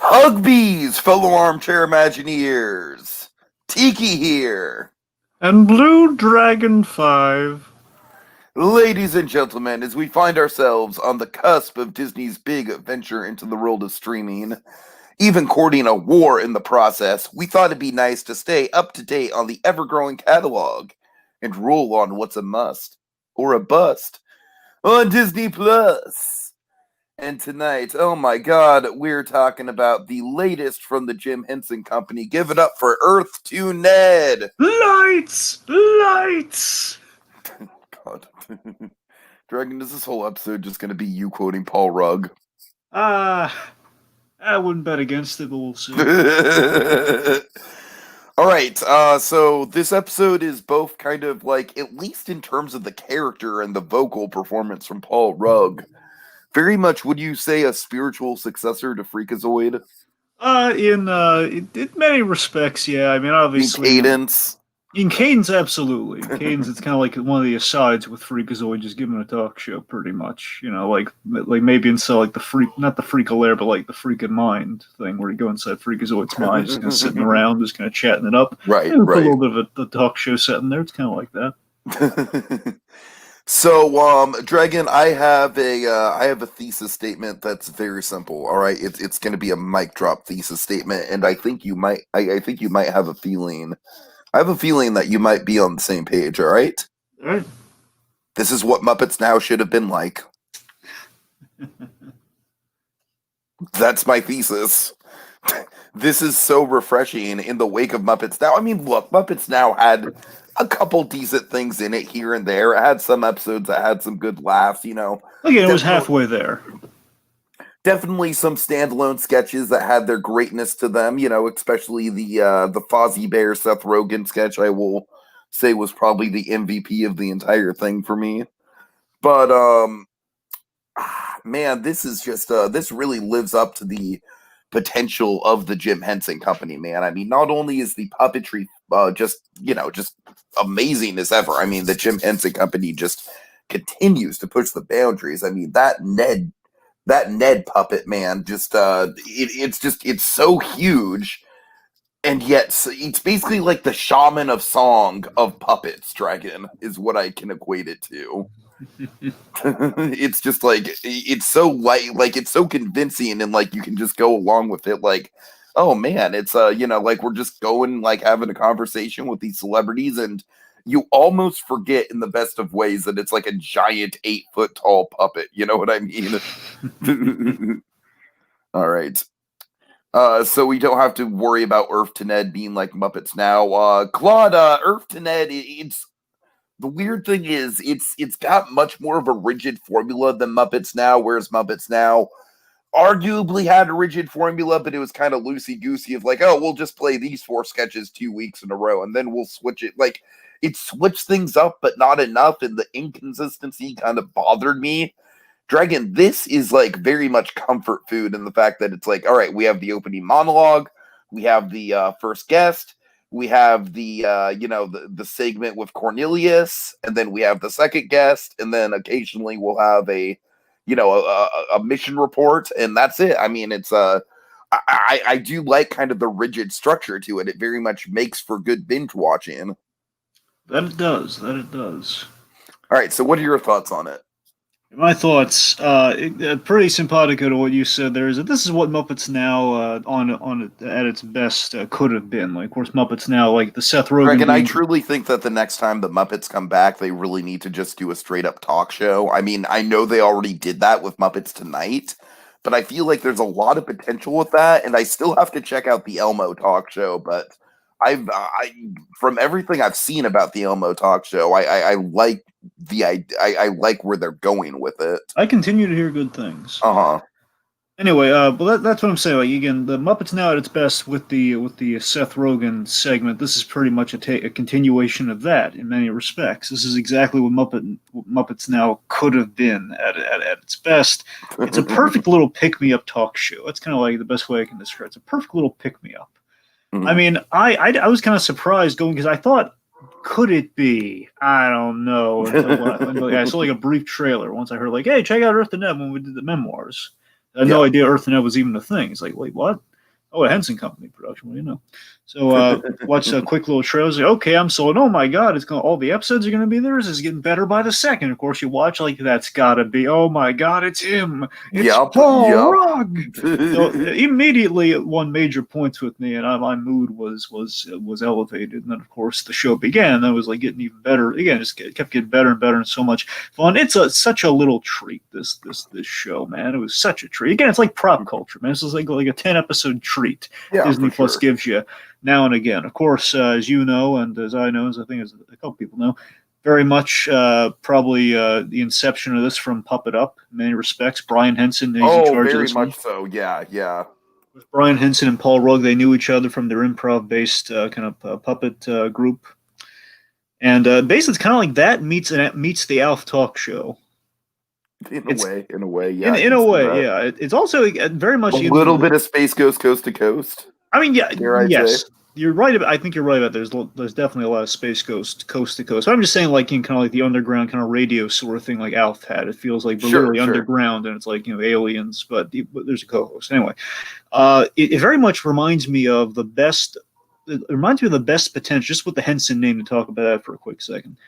Hugbees, fellow armchair Imagineers. Tiki here. And Blue Dragon 5. Ladies and gentlemen, as we find ourselves on the cusp of Disney's big venture into the world of streaming, even courting a war in the process, we thought it'd be nice to stay up to date on the ever-growing catalog and roll on what's a must, or a bust, on Disney Plus. And tonight, oh my god, we're talking about the latest from the Jim Henson Company. Give it up for Earth to Ned! Lights! Lights! God. Dragon, is this whole episode just going to be you quoting Paul Rugg? I wouldn't bet against it, but we'll see. Alright, so this episode is both kind of like, at least in terms of the character and the vocal performance from Paul Rugg, very much, would you say, a spiritual successor to Freakazoid? In many respects, yeah. I mean, obviously... In cadence? In cadence, absolutely. Cadence, it's kind of like one of the asides with Freakazoid, just giving a talk show, pretty much. You know, like maybe inside, like the freak, not the Freak-a-lair, but like the Freakin' Mind thing, where you go inside Freakazoid's mind, just kind of sitting around, just kind of chatting it up. Right, and right. Put a little bit of a talk show set in there. It's kind of like that. So, Dragon, I have a thesis statement that's very simple. All right, it's going to be a mic drop thesis statement, and I think you might have a feeling. I have a feeling that you might be on the same page. All right. All right. This is what Muppets Now should have been like. That's my thesis. This is so refreshing in the wake of Muppets Now. I mean, look, Muppets Now had a couple decent things in it here and there. It had some episodes that had some good laughs, you know. Again, it was halfway there. Definitely some standalone sketches that had their greatness to them, you know, especially the Fozzie Bear Seth Rogen sketch, I will say, was probably the MVP of the entire thing for me. But man, this is just this really lives up to the potential of the Jim Henson Company, man. I mean, not only is the puppetry just amazing as ever. I mean, the Jim Henson Company just continues to push the boundaries. I mean, that Ned puppet, man, just it's so huge, and yet it's basically like the shaman of song of puppets. Dragon is what I can equate it to. It's just like, it's so light, like it's so convincing, and like you can just go along with it, like, oh man, it's like we're just going, like, having a conversation with these celebrities, and you almost forget in the best of ways that it's like a giant 8-foot tall puppet. You know what I mean? All right. So we don't have to worry about Earth to Ned being like Muppets Now. Claude, Earth to Ned, it's the weird thing is it's got much more of a rigid formula than Muppets Now, whereas Muppets Now arguably had a rigid formula, but it was kind of loosey-goosey of like, oh, we'll just play these 4 sketches 2 weeks in a row, and then we'll switch it. Like, it switched things up, but not enough, and the inconsistency kind of bothered me. Dragon, this is like very much comfort food in the fact that it's like, all right, we have the opening monologue, we have the first guest, we have the the segment with Cornelius, and then we have the second guest, and then occasionally we'll have a mission report, and that's it. I mean, it's I do like kind of the rigid structure to it. It very much makes for good binge watching. That it does. That it does. All right, so what are your thoughts on it? My thoughts, pretty simpatico to what you said there, is that this is what Muppets Now, at its best, could have been. Like, of course, Muppets Now, like the Seth Rogen. And I truly think that the next time the Muppets come back, they really need to just do a straight up talk show. I mean, I know they already did that with Muppets Tonight, but I feel like there's a lot of potential with that, and I still have to check out the Elmo talk show. But I from everything I've seen about the Elmo talk show, I like I like where they're going with it. I continue to hear good things. Uh-huh. Anyway, but that's what I'm saying. Like, again, the Muppets Now at its best with the Seth Rogen segment. This is pretty much a continuation of that in many respects. This is exactly what Muppets Now could have been at its best. It's a perfect little pick-me-up talk show. That's kind of like the best way I can describe it. It's a perfect little pick-me-up. Mm-hmm. I mean, I was kind of surprised going, because I thought, could it be? I don't know. Until I saw like a brief trailer once I heard like, hey, check out Earth to Ned when we did the memoirs. I had no idea Earth to Ned was even a thing. It's like, wait, what? Oh, a Henson Company production, well, you know. So watch a quick little trailer. Like, okay, I'm sold. Oh my god, it's going. All the episodes are going to be there. This is getting better by the second. Of course, you watch like that's got to be. Oh my god, it's him. It's Paul Rugg. So immediately, it won major points with me, and my mood was elevated. And then, of course, the show began. And that was like getting even better. Again, just kept getting better and better, and so much fun. It's such a little treat. This show, man. It was such a treat. Again, it's like prop culture, man. This is like a 10-episode treat. Disney Plus gives you now and again. Of course, as you know, and as I know, as I think as a couple people know, very much probably the inception of this from Puppet Up in many respects. Brian Henson, he's in charge of this very much so. Yeah. With Brian Henson and Paul Rugg, they knew each other from their improv-based kind of puppet group. And basically, it's kind of like that meets the Alf Talk Show. In a way, yeah. In a way, yeah. It's also very much a little bit of Space Ghost Coast to Coast. I mean, yeah, yes, you're right. I think you're right about there's definitely a lot of Space Ghost Coast to Coast. I'm just saying, like, in kind of like the underground kind of radio sort of thing, like Alf had. It feels like literally underground, and it's like, you know, aliens, but there's a co-host anyway. It very much reminds me of the best. It reminds me of the best potential, just with the Henson name, to talk about that for a quick second.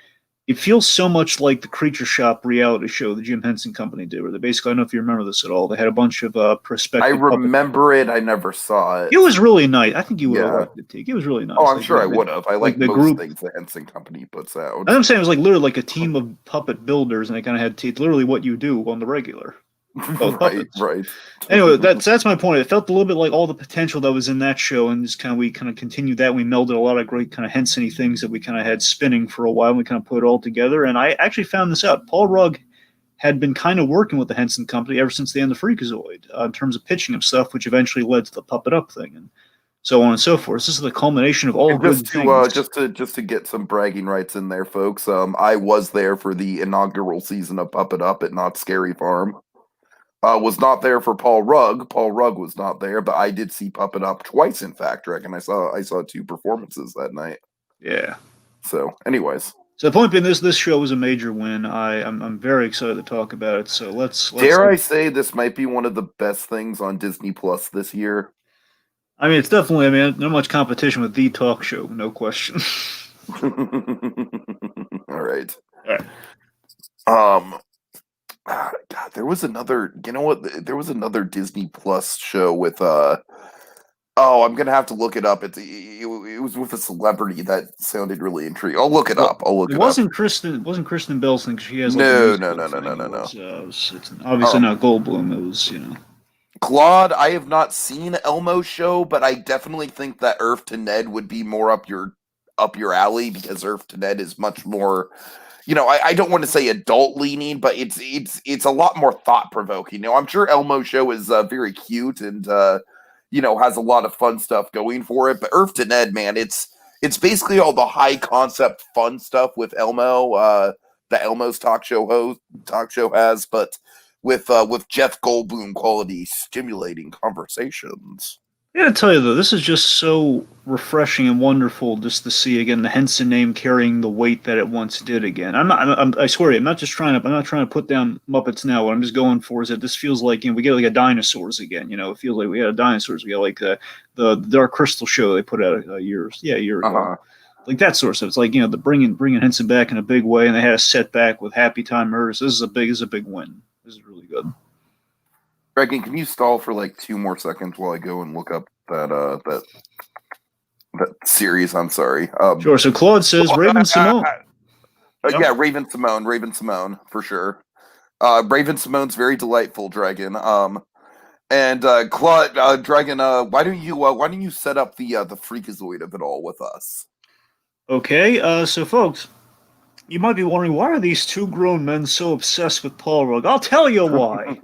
It feels so much like the Creature Shop reality show the Jim Henson Company did, where they basically, I don't know if you remember this at all, they had a bunch of prospective I remember it. I never saw it. It was really nice. I think you would have liked it, Tiki. It was really nice. Oh, I'm sure I would have. I like the most group, things the Henson Company puts out. I'm saying it was like literally like a team of puppet builders, and they kind of had literally what you do on the regular. Right. Anyway, that's my point. It felt a little bit like all the potential that was in that show, and just we kind of continued that. We melded a lot of great kind of Henson-y things that we kind of had spinning for a while, and we kind of put it all together. And I actually found this out. Paul Rugg had been kind of working with the Henson Company ever since the end of Freakazoid in terms of pitching him stuff, which eventually led to the Puppet Up thing, and so on and so forth. This is the culmination of all good things. Just to get some bragging rights in there, folks. I was there for the inaugural season of Puppet Up at Not Scary Farm. Was not there for Paul Rugg. Paul Rugg was not there, but I did see Puppet Up twice. In fact, Rick, and I saw 2 performances that night. Yeah. So, anyways, so the point being, this show was a major win. I'm very excited to talk about it. So let's dare I say this might be one of the best things on Disney Plus this year. I mean, it's definitely. I mean, not much competition with the talk show, no question. All right. All right. God, there was another. You know what? There was another Disney Plus show with. I'm gonna have to look it up. It was with a celebrity that sounded really intriguing. I'll look it up. It wasn't Kristen Bell's thing. She has no. It's obviously not Goldblum. It was, you know. Claude, I have not seen Elmo's show, but I definitely think that Earth to Ned would be more up your alley, because Earth to Ned is much more. You know, I don't want to say adult leaning, but it's a lot more thought provoking. You know, I'm sure Elmo's show is very cute and has a lot of fun stuff going for it. But Earth to Ned, man, it's basically all the high concept fun stuff with Elmo, the Elmo's talk show has, but with Jeff Goldblum quality stimulating conversations. I gotta tell you though, this is just so refreshing and wonderful just to see again the Henson name carrying the weight that it once did again. I swear to you, I'm not trying to put down Muppets now. What I'm just going for is that this feels like, you know, we get like a dinosaurs again. You know, it feels like we had dinosaurs. We got like the Dark Crystal show they put out a year ago. Like that sort of stuff. It's like, you know, the bringing Henson back in a big way, and they had a setback with Happy Time Murders. This is a big win. This is really good. Reagan, can you stall for like 2 more seconds while I go and look up that series? I'm sorry. Sure. So Claude says Raven Simone. Yeah, Raven Simone for sure. Raven Simone's very delightful, Dragon. And Claude, Dragon, why don't you set up the freakazoid of it all with us? Okay. So folks, you might be wondering, why are these 2 grown men so obsessed with Paul Rugg? I'll tell you why.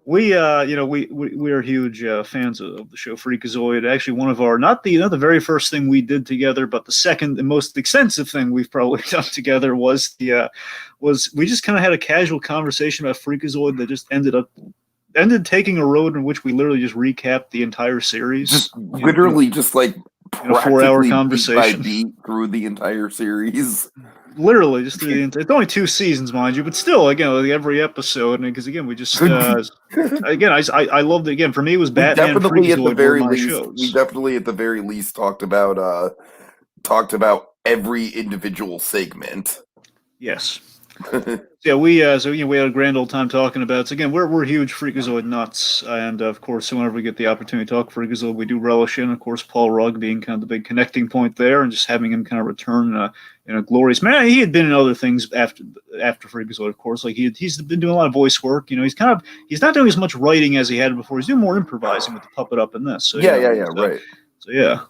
We are huge fans of the show Freakazoid. Actually, one of our not the very first thing we did together, but the second and most extensive thing we've probably done together was we just kind of had a casual conversation about Freakazoid that just ended taking a road in which we literally just recapped the entire series. Just literally just like in a 4-hour conversation beat by beat through the entire series. literally just through the entire. It's only 2 seasons, mind you, but still, again, like every episode, and because again, we just again, I loved it. Again, for me, it was we Batman, definitely at the Freakazoid were very my least we shows. definitely at the very least talked about every individual segment. Yes. Yeah, we we had a grand old time talking about it. So again, we're huge Freakazoid nuts, and of course, whenever we get the opportunity to talk Freakazoid, we do relish in. Of course, Paul Rugg being kind of the big connecting point there, and just having him kind of return in a glorious manner. He had been in other things after Freakazoid, of course. Like he's been doing a lot of voice work. You know, he's not doing as much writing as he had before. He's doing more improvising with the puppet up in this. So Yeah, right. So yeah.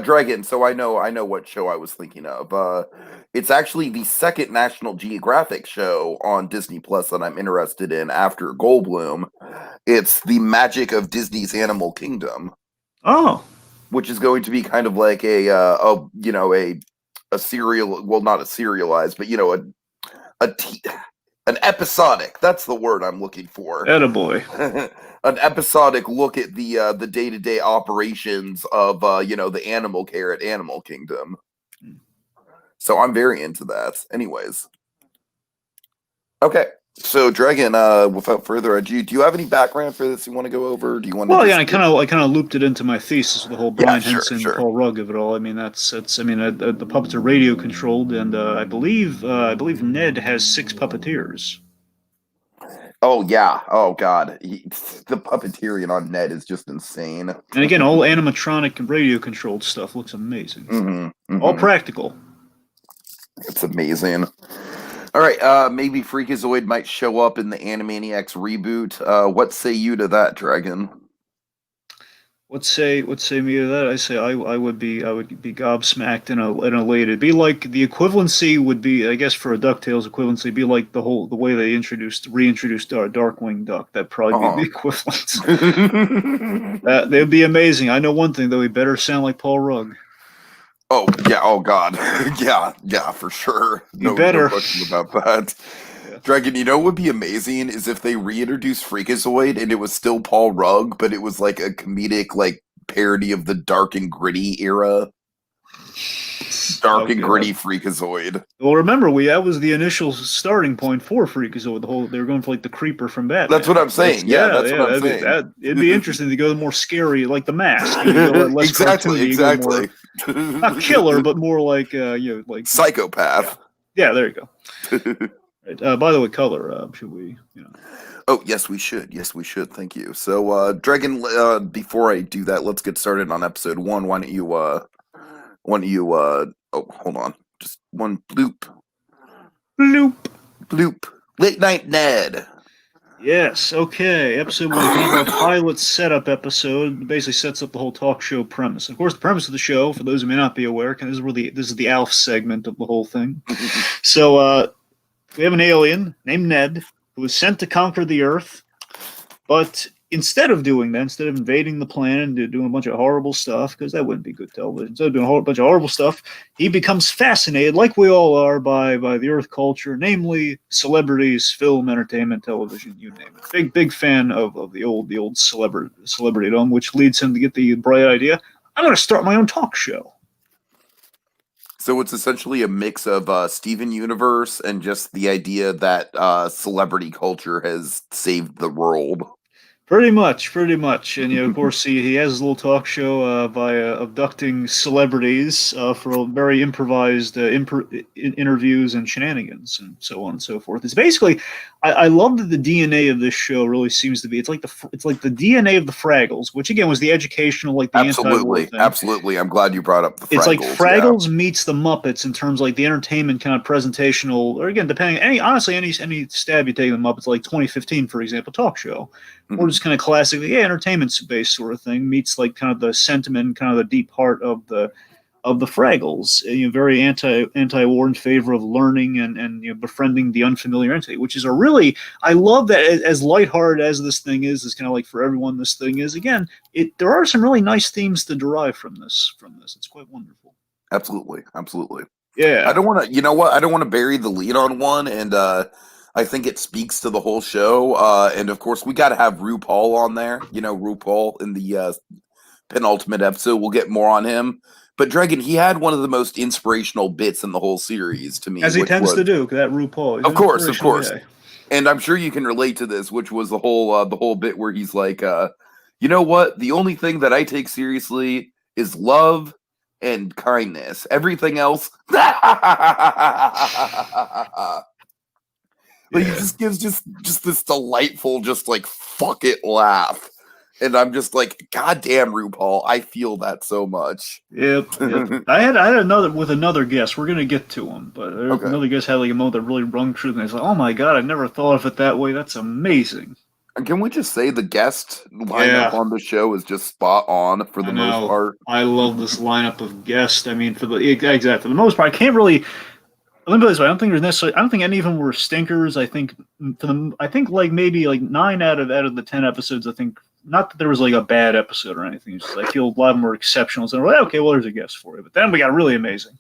Dragon. So I know what show I was thinking of. It's actually the second National Geographic show on Disney Plus that I'm interested in after Goldblum. It's The Magic of Disney's Animal Kingdom. Oh, which is going to be kind of like a serial, well, not a serialized, but an episodic. That's the word I'm looking for. attaboy. An episodic look at the day-to-day operations of the animal care at Animal Kingdom. So I'm very into that. Anyways, okay. So Dragon, without further ado, do you have any background for this you want to go over? Do you want? Well, yeah, I kind of looped it into my thesis, the whole Brian Henson, sure. Paul Rugg of it all. I mean, the puppets are radio controlled, and I believe Ned has 6 puppeteers. Oh yeah. Oh god. The puppeteering on Ned is just insane. And again, all animatronic and radio controlled stuff looks amazing. All practical. It's amazing. All right, maybe Freakazoid might show up in the Animaniacs reboot. What say you to that, Dragon? What say me to that? I say I would be gobsmacked and elated. It'd be like the equivalency would be, I guess, for a DuckTales equivalency, be like the way they reintroduced Darkwing Duck. That'd probably be the equivalent. They'd be amazing. I know one thing though, he better sound like Paul Rugg. Oh yeah, oh god. yeah, for sure. No question about that. Yeah. Dragon, you know what would be amazing is if they reintroduced Freakazoid and it was still Paul Rugg, but it was like a comedic parody of the dark and gritty era. Dark and gritty Freakazoid. Well, remember, that was the initial starting point for Freakazoid. They were going for the creeper from Batman. That's what I'm saying. That's what I'm saying. It'd be interesting to go more scary, like The Mask. Less exactly. Not killer, but more like psychopath. Yeah, there you go. Right. By the way, color. Should we? Oh yes, we should. Yes, we should. Thank you. So, Dragon. Before I do that, let's get started on episode 1. Why don't you? Oh, hold on. Just one bloop. Late Night Ned. Yes, okay. Episode 1, kind of a pilot setup episode. It basically sets up the whole talk show premise. Of course, the premise of the show, for those who may not be aware, this is the Alf segment of the whole thing. So, we have an alien named Ned who was sent to conquer the Earth, but instead of doing that, instead of invading the planet and doing a bunch of horrible stuff, because that wouldn't be good television, instead of doing a bunch of horrible stuff, he becomes fascinated, like we all are, by the Earth culture, namely celebrities, film, entertainment, television, you name it. Big fan of the old celebritydom, which leads him to get the bright idea, I'm going to start my own talk show. So it's essentially a mix of Steven Universe and just the idea that celebrity culture has saved the world. Pretty much, and of course he has his little talk show by abducting celebrities for very improvised interviews and shenanigans and so on and so forth. It's basically, I love that the DNA of this show really seems to be it's like the DNA of the Fraggles, which again was the educational the absolutely thing. Absolutely. I'm glad you brought up the Fraggles. It's like Fraggles meets the Muppets in terms of the entertainment kind of presentational, or again depending any stab you take the Muppets, like 2015 for example talk show. Or just kind of classically, entertainment-based sort of thing meets kind of the sentiment, kind of the deep heart of the Fraggles. Very anti-war in favor of learning and befriending the unfamiliar entity, which is I love that as lighthearted as this thing is kind of for everyone this thing is. Again, there are some really nice themes to derive from this. It's quite wonderful. Absolutely. Yeah. I don't want to. You know what? I don't want to bury the lead on one, and I think it speaks to the whole show. And of course, we got to have RuPaul on there. RuPaul in the penultimate episode. We'll get more on him. But Dragon, he had one of the most inspirational bits in the whole series to me, As he which tends was, to do, that RuPaul. He's of an course, inspirational guy. and I'm sure you can relate to this, which was the whole bit where he's like, you know what? The only thing that I take seriously is love and kindness. Everything else, like he just gives just this delightful, just like fuck it laugh. And I'm just like, God damn, RuPaul, I feel that so much. Yep. I had another guest. We're gonna get to him, but Okay. another guest had like a moment that really rung true. And I was like, oh my god, I never thought of it that way. That's amazing. And can we just say the guest lineup on the show is just spot on for the most part? I love this lineup of guests. I mean, for the most part, I can't really. Let me put it this way: I don't think any of them were stinkers. I think like maybe like 9 out of the 10 episodes. I think not that there was like a bad episode or anything. It's just I feel a lot of them were exceptional. So like, okay, well, there's a guest for you. But then we got really amazing.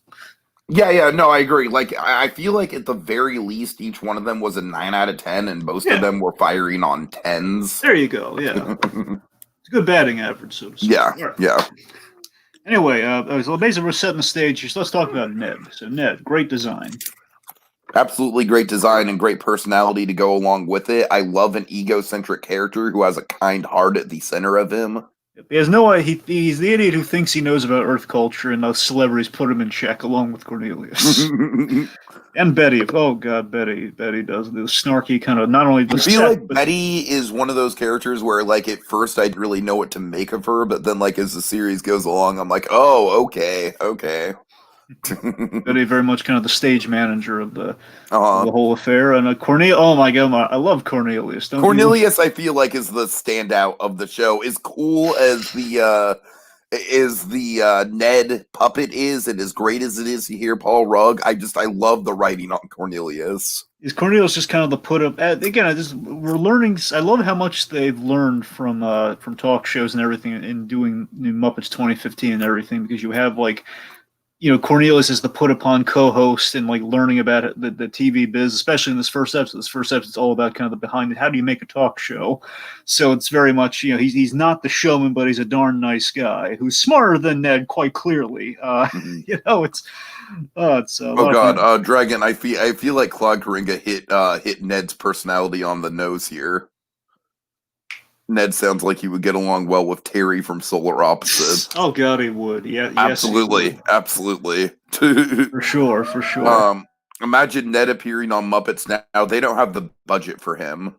Yeah, no, I agree. Like, I feel like at the very least, each one of them was a 9 out of 10, and most of them were firing on 10s. There you go. Yeah, it's a good batting average, so to speak. Yeah. Anyway, so basically we're setting the stage here. So let's talk about Ned. So Ned, great design. Absolutely great design and great personality to go along with it. I love an egocentric character who has a kind heart at the center of him. He has no idea. He's the idiot who thinks he knows about Earth culture, and those celebrities put him in check along with Cornelius. And Betty. Oh, God, Betty. Betty does the snarky kind of, not only the I feel like Betty is one of those characters where, like, at first I didn't really know what to make of her, but then, like, as the series goes along, I'm like, oh, okay. Betty very much kind of the stage manager of the whole affair, and Cornelius. Oh my God, I love Cornelius. Cornelius, I feel like is the standout of the show. As cool as the Ned puppet is, and as great as it is to hear Paul Rugg, I love the writing on Cornelius. Is Cornelius just kind of the put up? Again, we're learning. I love how much they've learned from talk shows and everything in doing Muppets 2015 and everything, because you have like. Cornelius is the put upon co-host and like learning about the TV biz, especially in this first episode. This first episode is all about kind of the behind it. How do you make a talk show? So it's very much, he's not the showman, but he's a darn nice guy who's smarter than Ned, quite clearly. It's Dragon. I feel like Claude Coringa hit Ned's personality on the nose here. Ned sounds like he would get along well with Terry from Solar Opposites. Oh God, he would. Yeah, absolutely, yes, absolutely. For sure. Imagine Ned appearing on Muppets now. They don't have the budget for him.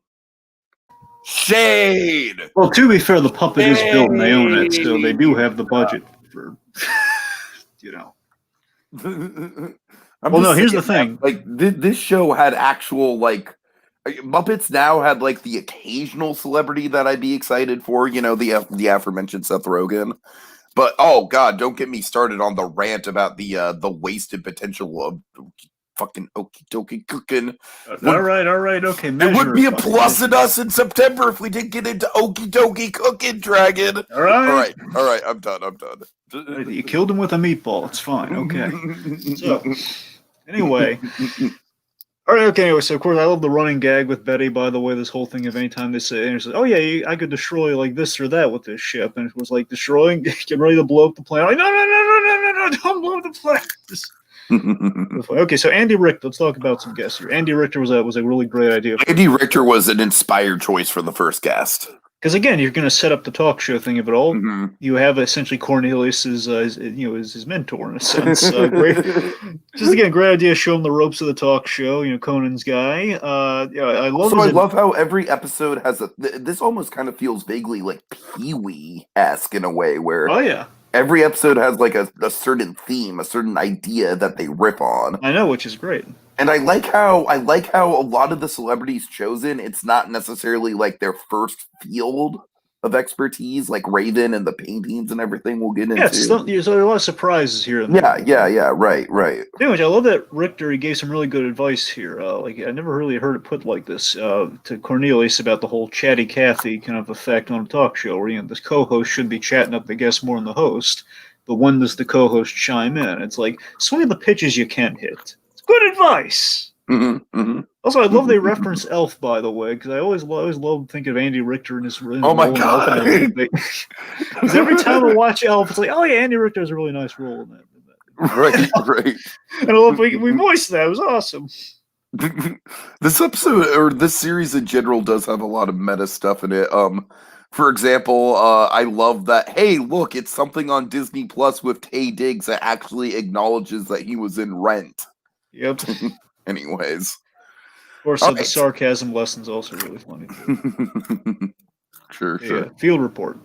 Shade. Well, to be fair, the puppet is built and they own it, so they do have the budget for. Here's the thing. Like this show had actual like. Muppets now had like the occasional celebrity that I'd be excited for, the aforementioned Seth Rogen. But oh God, don't get me started on the rant about the wasted potential of fucking okie dokie cooking. All right, okay. It would be a Plus&Us in September if we didn't get into okie dokie cooking, Dragon. All right. I'm done. You killed him with a meatball. It's fine. Okay. So anyway. All right, okay, anyway, so of course I love the running gag with Betty, by the way, this whole thing of anytime they say, oh yeah, I could destroy like this or that with this ship, and it was like destroying, getting ready to blow up the planet. Like, no, don't blow up the planet. Okay, so Andy Richter, let's talk about some guests here. Andy Richter was a really great idea. Andy Richter was an inspired choice for the first guest. Because again, you're going to set up the talk show thing of it all. Mm-hmm. You have essentially Cornelius as his mentor in a sense. Great, just again, great idea. Show him the ropes of the talk show. Conan's guy. I love how every episode has this almost kind of feels vaguely like Pee-wee-esque in a way where. Oh yeah. Every episode has like a certain theme, a certain idea that they rip on. I know, which is great. And I like how a lot of the celebrities chosen, it's not necessarily like their first field of expertise, like Raven and the paintings and everything we'll get into. So there are a lot of surprises here. Right. Anyways, I love that Richter, he gave some really good advice here. I never really heard it put like this to Cornelius about the whole chatty Cathy kind of effect on a talk show where, this co-host should be chatting up the guest more than the host, but when does the co-host chime in? It's like, swing of the pitches you can't hit. Good advice. Also, I love they reference Elf, by the way, because I always love thinking of Andy Richter in his Oh my role in Elf. God. Because every time I watch Elf, it's like, oh yeah, Andy Richter has a really nice role in that. Right. And I love we voiced that. It was awesome. This episode or this series in general does have a lot of meta stuff in it. For example, I love that. Hey, look, it's something on Disney Plus with Taye Diggs that actually acknowledges that he was in Rent. Yep. Anyways, Of course, all the right. sarcasm lesson's also really funny too. Sure. Field report.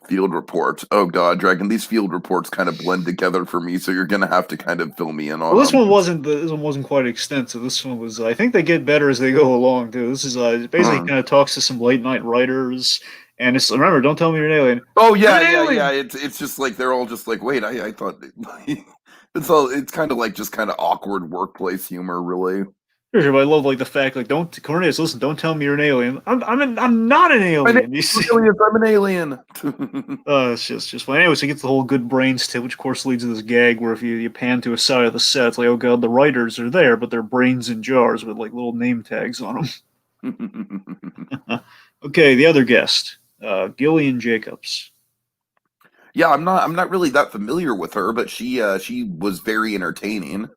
Field report. Oh God, Dragon. These field reports kind of blend together for me, so you're gonna have to kind of fill me in on. Well, this them. one wasn't quite extensive. This one was. I think they get better as they go along too. This is basically kind of talks to some late night writers, and it's remember, don't tell me you're an alien. Oh yeah, yeah. It's just like they're all just like, wait, I thought it's kind of like just kind of awkward workplace humor, really. Sure, but I love like the fact like don't Cornelius, listen, don't tell me you're an alien. I'm not an alien. I'm an alien. It's just fun. Anyway, so he gets the whole good brains tip, which of course leads to this gag where if you pan to a side of the set, it's like, oh god, the writers are there, but they're brains in jars with like little name tags on them. Okay, the other guest, Gillian Jacobs. Yeah, I'm not really that familiar with her, but she was very entertaining.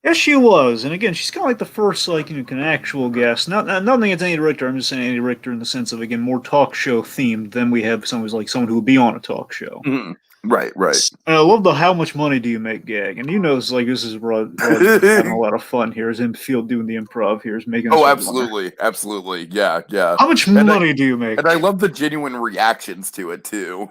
Yes, she was, and again, she's kind of like the first, like kind of actual guest. Nothing against Andy Richter. I'm just saying Andy Richter in the sense of again more talk show themed. Then we have someone who would be on a talk show. Mm-hmm. Right. And I love the how much money do you make gag, and it's like this is Rod having a lot of fun here. Is in field doing the improv here, is making. Oh, absolutely, yeah. How much money do you make? And I love the genuine reactions to it too.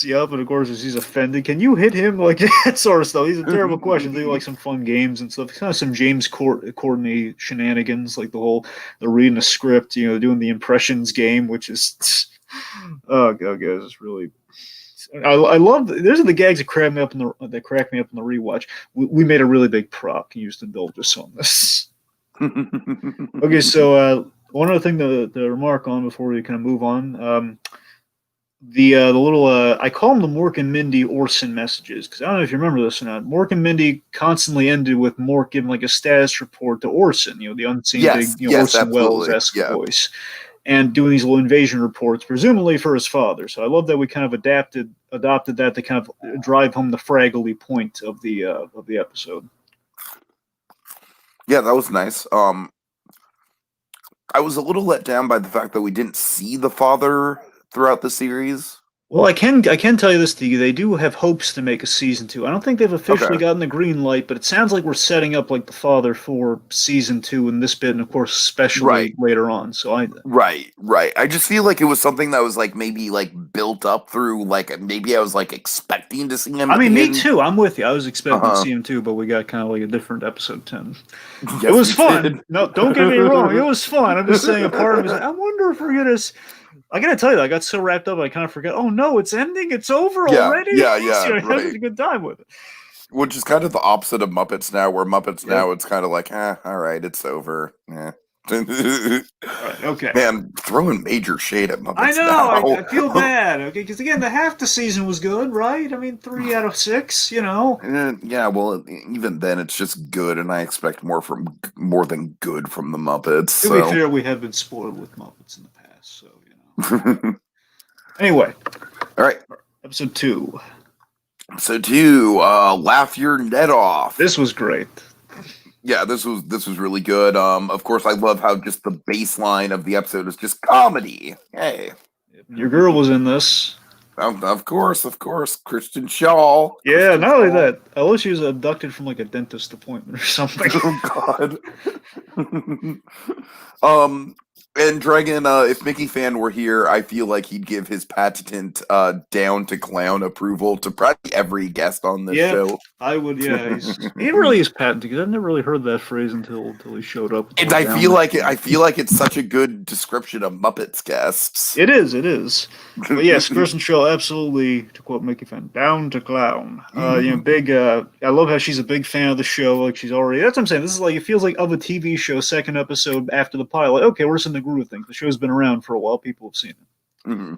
Yep, and of course, he's offended. Can you hit him like that sort of stuff? These are terrible questions. They do like some fun games and stuff. Kind of some James Courtney shenanigans, like they're reading a script, doing the impressions game, which is oh god, guys, it's really. I love. Those are the gags that crack me up in the rewatch. We made a really big prop. Can you just indulge us on this? Okay, so one other thing to remark on before we kind of move on. The little I call them the Mork and Mindy Orson messages because I don't know if you remember this or not. Mork and Mindy constantly ended with Mork giving like a status report to Orson, the unseen big Orson Welles-esque voice, and doing these little invasion reports, presumably for his father. So I love that we kind of adopted that to kind of drive home the Fraggly point of the episode. Yeah, that was nice. I was a little let down by the fact that we didn't see the father throughout the series. Well, I can tell you this to you. They do have hopes to make a season 2. I don't think they've officially gotten the green light, but it sounds like we're setting up like the father for season 2 in this bit, and of course, especially later on. So Right. I just feel like it was something that was like maybe like built up through like maybe I was like expecting to see him. I mean, me too. I'm with you. I was expecting to see him too, but we got kind of like a different episode 10. Yes, it was fun. No, don't get me wrong. It was fun. I'm just saying, a part of me is like, I wonder if we're gonna. I gotta tell you, I got so wrapped up, I kind of forgot. Oh no, it's ending. It's over already. Yeah. I had a good time with it. Which is kind of the opposite of Muppets now, where Muppets now it's kind of like, all right, it's over. Yeah. Right, okay. Man, throwing major shade at Muppets. I know. I feel bad. Okay, because again, the half the season was good, right? I mean, 3 out of 6. Yeah. Well, even then, it's just good, and I expect more than good from the Muppets. To be fair, we have been spoiled with Muppets in the past, so. Anyway, all right. Episode 2. Episode 2. Laugh Your Ned Off. This was great. Yeah, this was really good. Of course, I love how just the baseline of the episode is just comedy. Hey, your girl was in this. Of course, Kristen Shaw. Yeah, not only that, I wish she was abducted from like a dentist appointment or something. Oh God. And Dragon, if Mickey Fan were here, I feel like he'd give his patent down to clown approval to probably every guest on this show. I would. Yeah, he really is patented because I've never really heard that phrase until he showed up. And I feel like it's such a good description of Muppets guests. It is. But yes, Kristen Shaw, absolutely, to quote Mickey Fan, down to clown. Big. I love how she's a big fan of the show. Like she's already. That's what I'm saying. This is like it feels like of a TV show. Second episode after the pilot. Okay, we're just in the groove of things. The show's been around for a while. People have seen it. Mm-hmm.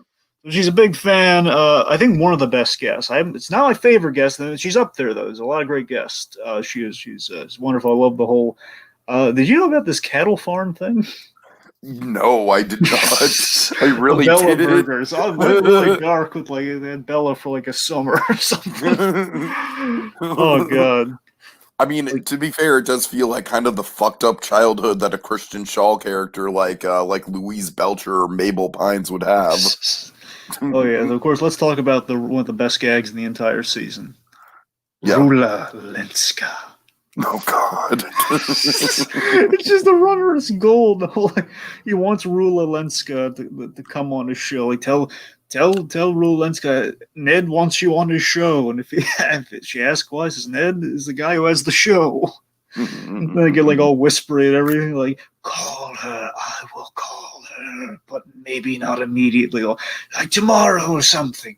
She's a big fan. I think one of the best guests. It's not my favorite guest. She's up there though. There's a lot of great guests. She's wonderful. I love the whole. Did you know about this cattle farm thing? No, I did not. I really Bella did. burgers. I went really dark with like they had Bella for like a summer or something. Oh god. I mean, to be fair, it does feel like kind of the fucked up childhood that a Christian Shaw character like Louise Belcher or Mabel Pines would have. Oh yeah, of course. Let's talk about one of the best gags in the entire season. Yeah. Rula Lenska. Oh God! It's just the runner's gold. He wants Rula Lenska to come on his show. Like tell Rula Lenska Ned wants you on his show, and if she asks why, says Ned is the guy who has the show. And then I get like all whispery and everything. Like call her, I will call her, but maybe not immediately, or like tomorrow or something.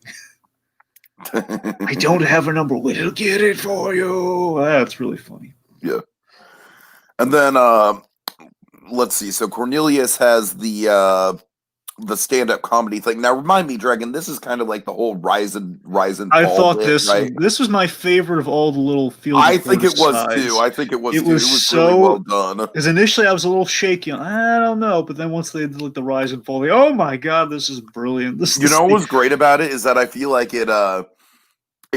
I don't have her number. We'll get it for you. That's really funny. Yeah. And then let's see. So Cornelius has the stand-up comedy thing. Now remind me, Dragon, this is kind of like the whole rise and I fall thought bit, this right? this was my favorite of all the little field. I think it was too. I think it was too. It was so really well done. Because initially I was a little shaky. I don't know, but then once they did like the rise and fall, oh my god, this is brilliant. You know what was great about it is that I feel like it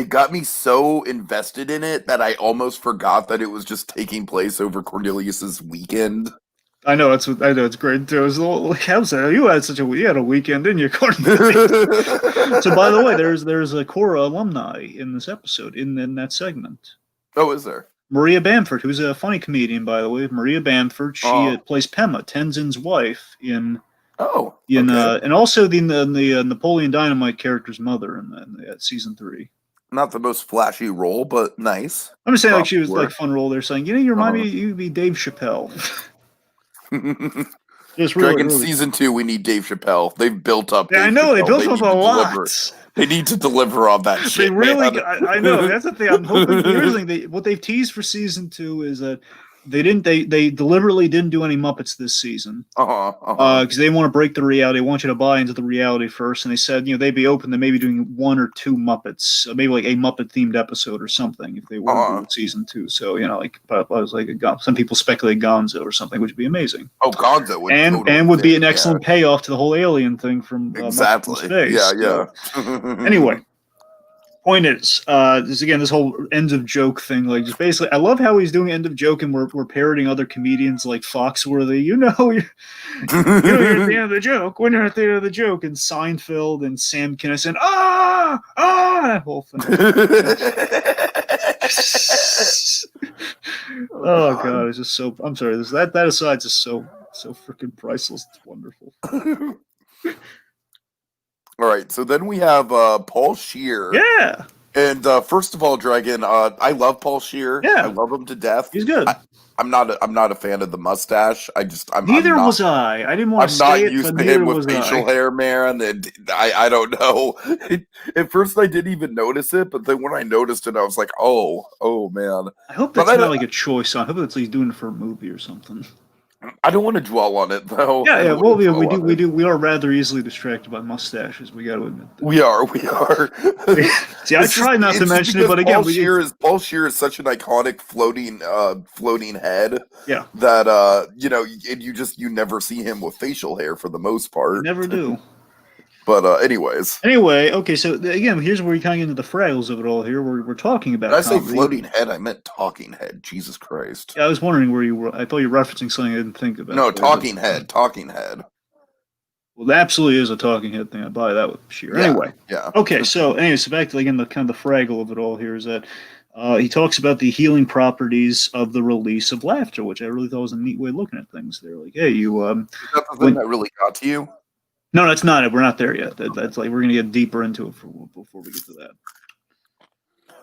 got me so invested in it that I almost forgot that it was just taking place over Cornelius's weekend. I know it's great too. It's a little, like, how's that? You had a weekend, didn't you? So by the way, there's a Cora alumni in this episode in that segment. Oh, is there? Maria Bamford, who's a funny comedian, by the way. Maria Bamford, she plays Pema, Tenzin's wife in. Oh, okay. And also the Napoleon Dynamite character's mother in season 3. Not the most flashy role, but nice. I'm just saying, like she was like fun role there, saying, you remind me, you'd be Dave Chappelle. Just Dragon season 2, we need Dave Chappelle. They've built up. Yeah, I know they built up a lot. They need to deliver on that shit. They really, I know that's the thing. I'm hoping. Here's the thing: what they've teased for season 2 is that they deliberately didn't do any Muppets this season. Because they want to break the reality. They want you to buy into the reality first. And they said, they'd be open to maybe doing 1 or 2 Muppets, maybe like a Muppet themed episode or something if they were doing season 2. So I was like, some people speculate Gonzo or something, which would be amazing. Oh, Gonzo would and would be an excellent payoff to the whole alien thing from exactly. Space. Yeah. Anyway. Point is, this whole end of joke thing. Like, just basically, I love how he's doing end of joke, and we're parroting other comedians like Foxworthy. You're at the end of the joke. When you're at the end of the joke, and Seinfeld and Sam Kinison, that whole thing. Oh god, it's just so. I'm sorry. That aside's just so freaking priceless. It's wonderful. All right, so then we have Paul Scheer. Yeah. And first of all, Dragon, I love Paul Scheer. Yeah. I love him to death. He's good. I'm not a fan of the mustache. Neither was I. I didn't want to say it. I'm not used to him with facial hair, man. And I don't know. At first, I didn't even notice it, but then when I noticed it, I was like, oh man. I hope that's not like a choice. I hope that's he's doing it for a movie or something. I don't want to dwell on it though. Yeah. Well, we do. We are rather easily distracted by mustaches. We got to admit that. We are. See, I try not to mention it, but again, Paul Scheer is such an iconic floating head. Yeah. That and you never see him with facial hair for the most part. You never do. But anyways. Anyway, okay, so again, here's where we kind of get into the fraggles of it all here. We're talking about. Did I say floating head? I meant talking head. Jesus Christ. Yeah, I was wondering where you were. I thought you were referencing something I didn't think about. No, talking head. Well, that absolutely is a talking head thing. I buy that with Scheer. Yeah, anyway. Yeah. Okay, so back to again the kind of the fraggle of it all here is that he talks about the healing properties of the release of laughter, which I really thought was a neat way of looking at things. They're like, hey, you is that the thing that really got to you? No, that's not it. We're not there yet. That's like we're gonna get deeper into it before we get to that.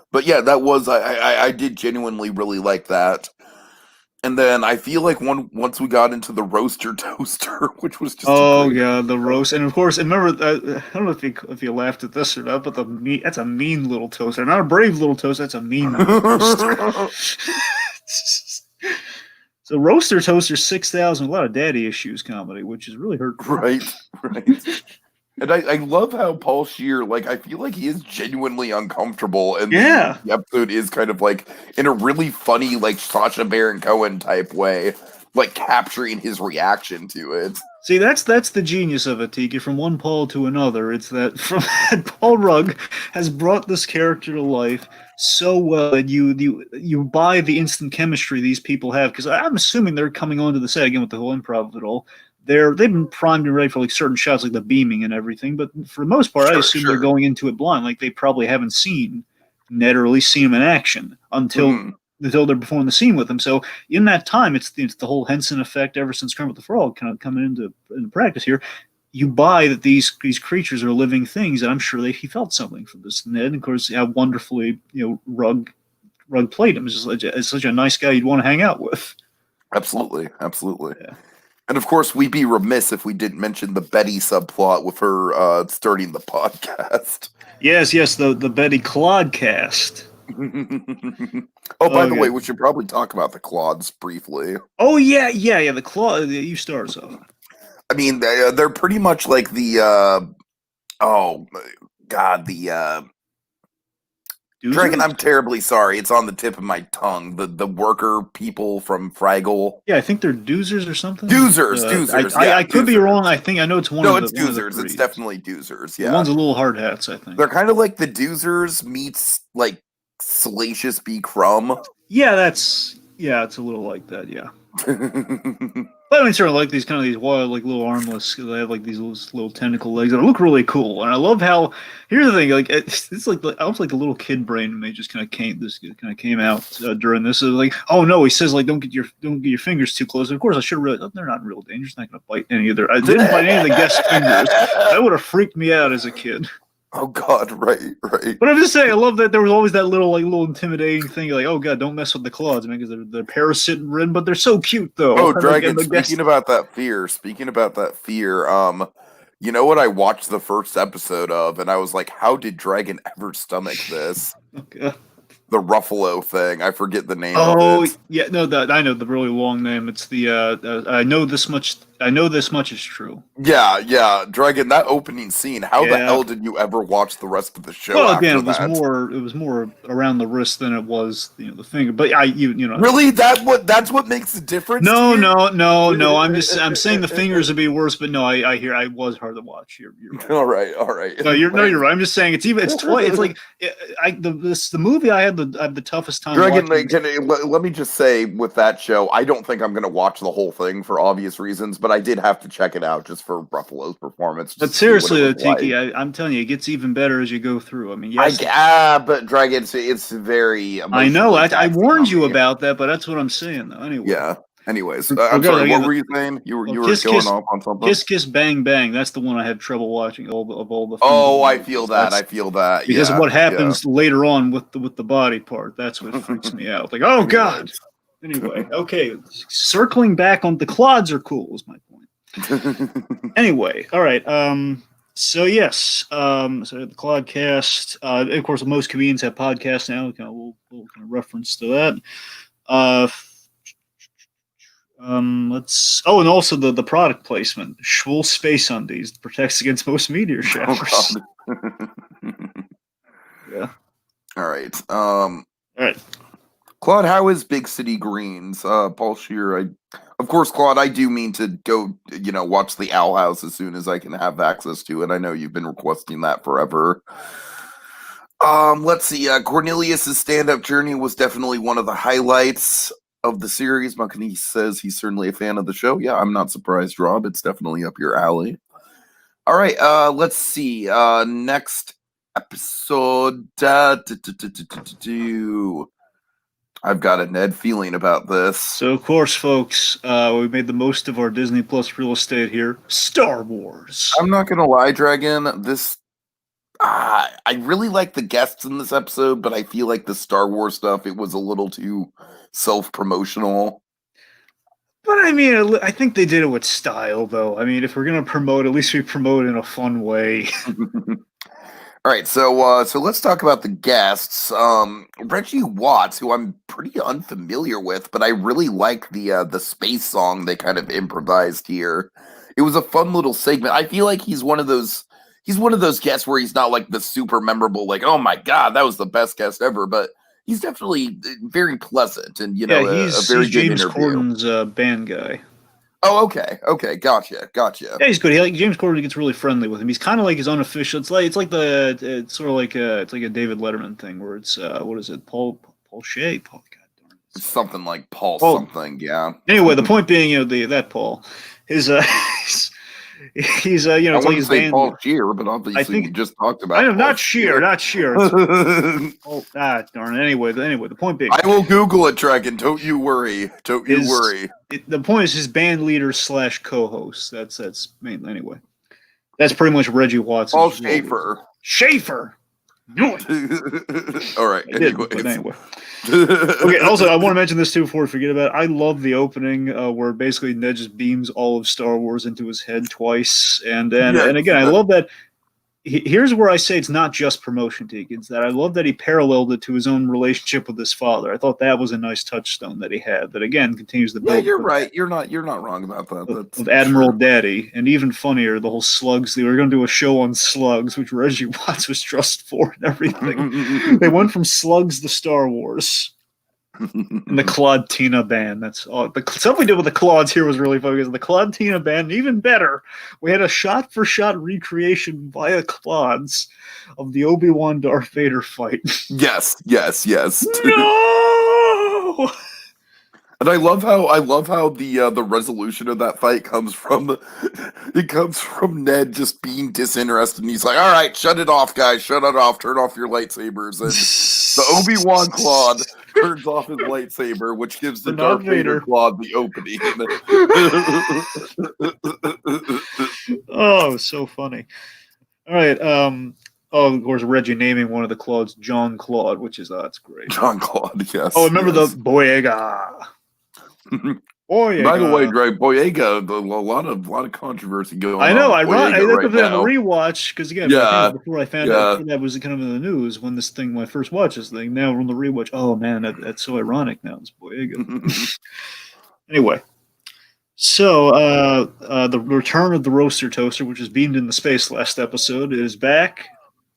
But yeah, that was I did genuinely really like that. And then I feel like once we got into the roaster toaster, which was just the roast, and of course, and remember I don't know if you laughed at this or not, but that's a mean little toaster, not a brave little toaster. That's a mean little toaster. So Roaster Toaster 6000, a lot of daddy issues comedy, which is really hurtful. Right. And I love how Paul Scheer, like, I feel like he is genuinely uncomfortable, and Yeah. the episode is kind of like in a really funny, like Sacha Baron Cohen type way, like capturing his reaction to it. See, that's the genius of it, Tiki. From one Paul to another, it's that from Paul Rugg has brought this character to life so well that you buy the instant chemistry these people have. Because I'm assuming they're coming onto the set again with the whole improv of it all. They've been primed and ready for like certain shots, like the beaming and everything. But for the most part, I assume they're going into it blind, like they probably haven't seen Ned or at least seen him in action until they're performing the scene with him. So in that time, it's the whole Henson effect ever since Kermit the Frog kind of coming into practice here. You buy that these creatures are living things, and I'm sure he felt something from this Ned. And of course, how wonderfully Rugg played him as such a nice guy you'd want to hang out with. Absolutely. Yeah. And of course, we'd be remiss if we didn't mention the Betty subplot with her starting the podcast. Yes, the Betty Clodcast. Oh, by the way, we should probably talk about the Clods briefly. Oh yeah, the Claude. You start us off. I mean, they're pretty much like the Dragon, I'm terribly sorry. It's on the tip of my tongue. The worker people from Fraggle. Yeah, I think they're doozers or something. Doozers. I could be wrong. I know it's one. No, it's doozers. It's definitely doozers. Yeah, the one's a little hard hats. I think they're kind of like the doozers meets like Salacious B. Crumb. Yeah, it's a little like that. Yeah. But I mean, sort of like these wild, like little armless. They have like these little tentacle legs that look really cool, and I love how. Here's the thing, like it's like almost like the little kid brain in me just kind of came out during this. It was like, oh no, he says like don't get your fingers too close. And of course, I should have realized they're not real dangerous. Not going to bite any of their. I didn't bite any of the guest fingers. That would have freaked me out as a kid. Oh God, right. But I'm just saying, I love that there was always that little intimidating thing, like, oh God, don't mess with the Claws, man, because they're parasitic ridden, but they're so cute though. Oh, Dragon, speaking about that fear, you know what I watched the first episode of, and I was like, how did Dragon ever stomach this? Okay. The Ruffalo thing. I forget the name of it. Oh, yeah, no, I know the really long name. It's the I know this much is true. Yeah, Dragon, that opening scene, how the hell did you ever watch the rest of the show? Well, again, it was more around the wrist than it was, the finger. But you know. Really? That's what makes the difference? No. I'm saying the fingers would be worse, but no, I hear I was hard to watch. You're right. All right. No, you're right. I'm just saying it's twice. It's like the movie I had the toughest time. Dragon, let me just say with that show, I don't think I'm going to watch the whole thing for obvious reasons, but I did have to check it out just for Ruffalo's performance. But seriously, Tiki, I'm telling you, it gets even better as you go through. I mean, yes. But Dragon, it's very. I know. I warned you about that, but that's what I'm saying, though. Anyway. Yeah. Anyways, I'm sorry. What were you saying? You were going off on something. Kiss Kiss Bang Bang. That's the one I had trouble watching. All the. Oh, I feel that. Because of what happens later on with the body part. That's what freaks me out. Like, oh God. Anyway, okay. Circling back on the Clods are cool. Is my point. Anyway, all right. So yes. So the Clodcast. Of course, most comedians have podcasts now. We'll kind of reference to that. And also the product placement. Schwul Space Undies protects against most meteor showers. Oh, yeah. All right. All right. Claude, how is Big City Greens? Paul Scheer, of course, Claude, I do mean to go, watch the Owl House as soon as I can have access to it. I know you've been requesting that forever. Let's see. Cornelius's stand-up journey was definitely one of the highlights of the series. Makani says he's certainly a fan of the show. Yeah, I'm not surprised, Rob. It's definitely up your alley. All right, let's see. Next episode. I've got a Ned feeling about this. So, of course, folks, we made the most of our Disney Plus real estate here. Star Wars. I'm not going to lie, Dragon. I really like the guests in this episode, but I feel like the Star Wars stuff, it was a little too self-promotional. But I mean, I think they did it with style, though. I mean, if we're going to promote, at least we promote in a fun way. All right, so let's talk about the guests. Reggie Watts, who I'm pretty unfamiliar with, but I really like the space song they kind of improvised here. It was a fun little segment. I feel like he's one of those he's one of those guests where he's not like the super memorable, like, oh my god, that was the best guest ever, but he's definitely very pleasant and Yeah, a very he's good James interview. Corden's band guy. Oh, okay, gotcha. Yeah, he's good. James Corden gets really friendly with him. He's kind of like his unofficial. It's sort of like it's like a David Letterman thing where it's what is it? Paul Shea. God darn it. It's something like Paul something, yeah. Anyway, the point being, that Paul, his he's I it's like wouldn't his say band. Paul Shear, but obviously I think we just talked about. I know, Paul not Shear. It's, darn it. Anyway, the point being, I will Google it, Dragon. Don't you worry. The point is his band leader / co-host. That's mainly anyway. That's pretty much Reggie Watts. Paul Schaefer. No. All right. Anyway. Okay. Also, I want to mention this too before we forget about it. I love the opening where basically Ned just beams all of Star Wars into his head twice, and again, I love that. Here's where I say it's not just promotion, Tiki. It's that I love that he paralleled it to his own relationship with his father. I thought that was a nice touchstone that he had. That again continues the build. Yeah, you're right. You're not wrong about that. With Admiral Daddy, and even funnier, the whole slugs. They were going to do a show on slugs, which Reggie Watts was trusted for and everything. They went from slugs to Star Wars. And the Claude Tina band. That's all. The stuff we did with the Claudes here was really fun because the Claude Tina band, even better, we had a shot-for-shot recreation via Claudes of the Obi-Wan Darth Vader fight. Yes. No! And I love how the resolution of that fight comes from Ned just being disinterested, and he's like, "All right, shut it off, guys, shut it off, turn off your lightsabers." And the Obi-Wan Claude turns off his lightsaber, which gives the Darth Vader Claude the opening. Oh, so funny. All right, of course, Reggie naming one of the Claudes John Claude, which is that's great. John Claude, yes. Oh, remember the Boyega. Boyega. By the way, Greg, Boyega, a lot of controversy going on. I know. I right on the rewatch because again, before I found out that was kind of in the news when I first watched this thing. Now we're on the rewatch. Oh man, that's so ironic. Now it's Boyega. Anyway, so the return of the roaster toaster, which was beamed into space last episode, is back,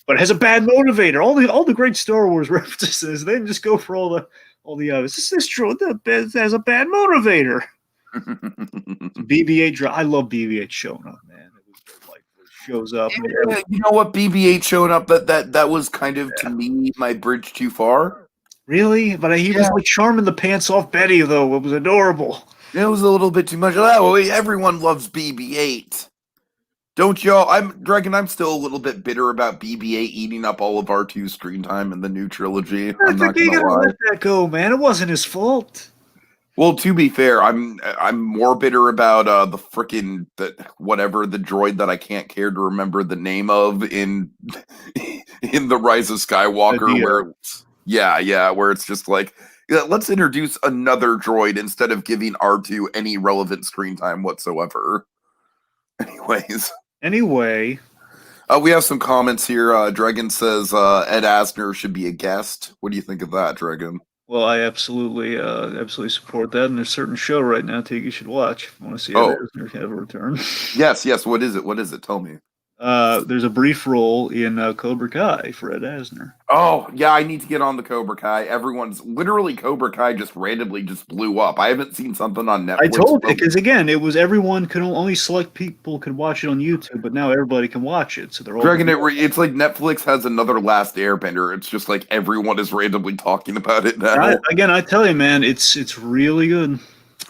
but it has a bad motivator. All the great Star Wars references, they didn't just go for all the is this true? That has a bad motivator. BB-8 I love BB-8 showing up, man. It was like it shows up. Yeah, you know what? BB-8 showing up, that was kind of to me my bridge too far. Really? But he was like charming the pants off Betty, though. It was adorable. It was a little bit too much of that. Well, everyone loves BB-8. Don't y'all? Dragon, I'm still a little bit bitter about BB-8 eating up all of R2's screen time in the new trilogy. I'm not gonna lie. Let that go, man. It wasn't his fault. Well, to be fair, I'm more bitter about the droid that I can't care to remember the name of in the Rise of Skywalker, where it's just like, let's introduce another droid instead of giving R2 any relevant screen time whatsoever. Anyway, we have some comments here. Dragon says Ed Asner should be a guest. What do you think of that, Dragon? Well, I absolutely support that. And there's a certain show right now, Tiki, you should watch if you want to see Ed Asner have a return. Yes. What is it? Tell me. There's a brief role in Cobra Kai for Ed Asner. Oh, yeah, I need to get on the Cobra Kai. Literally Cobra Kai just randomly just blew up. I haven't seen something on Netflix. I told you, because again, it was everyone could only select people could watch it on YouTube, but now everybody can watch it. So they're all Dragon, it's like Netflix has another Last Airbender. It's just like everyone is randomly talking about it now. I tell you, man, it's really good.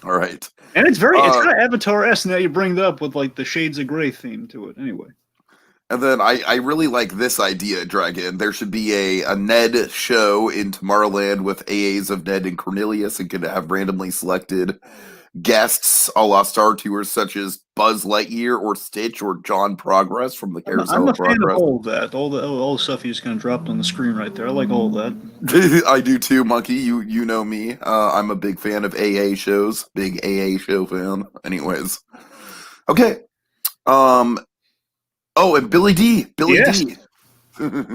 All right. And it's kind of Avatar-esque now you bring it up with like the Shades of Grey theme to it. Anyway. And then I really like this idea, Dragon. There should be a Ned show in Tomorrowland with AAs of Ned and Cornelius, and could have randomly selected guests a la Star Tours, such as Buzz Lightyear or Stitch or John Progress from the Carousel I'm a Progress. fan of all of that. All the stuff you just kind of dropped on the screen right there. I like all of that. I do too, Monkey. You know me. I'm a big fan of AA shows. Big AA show fan. Anyways. Okay. Oh, and Billy D.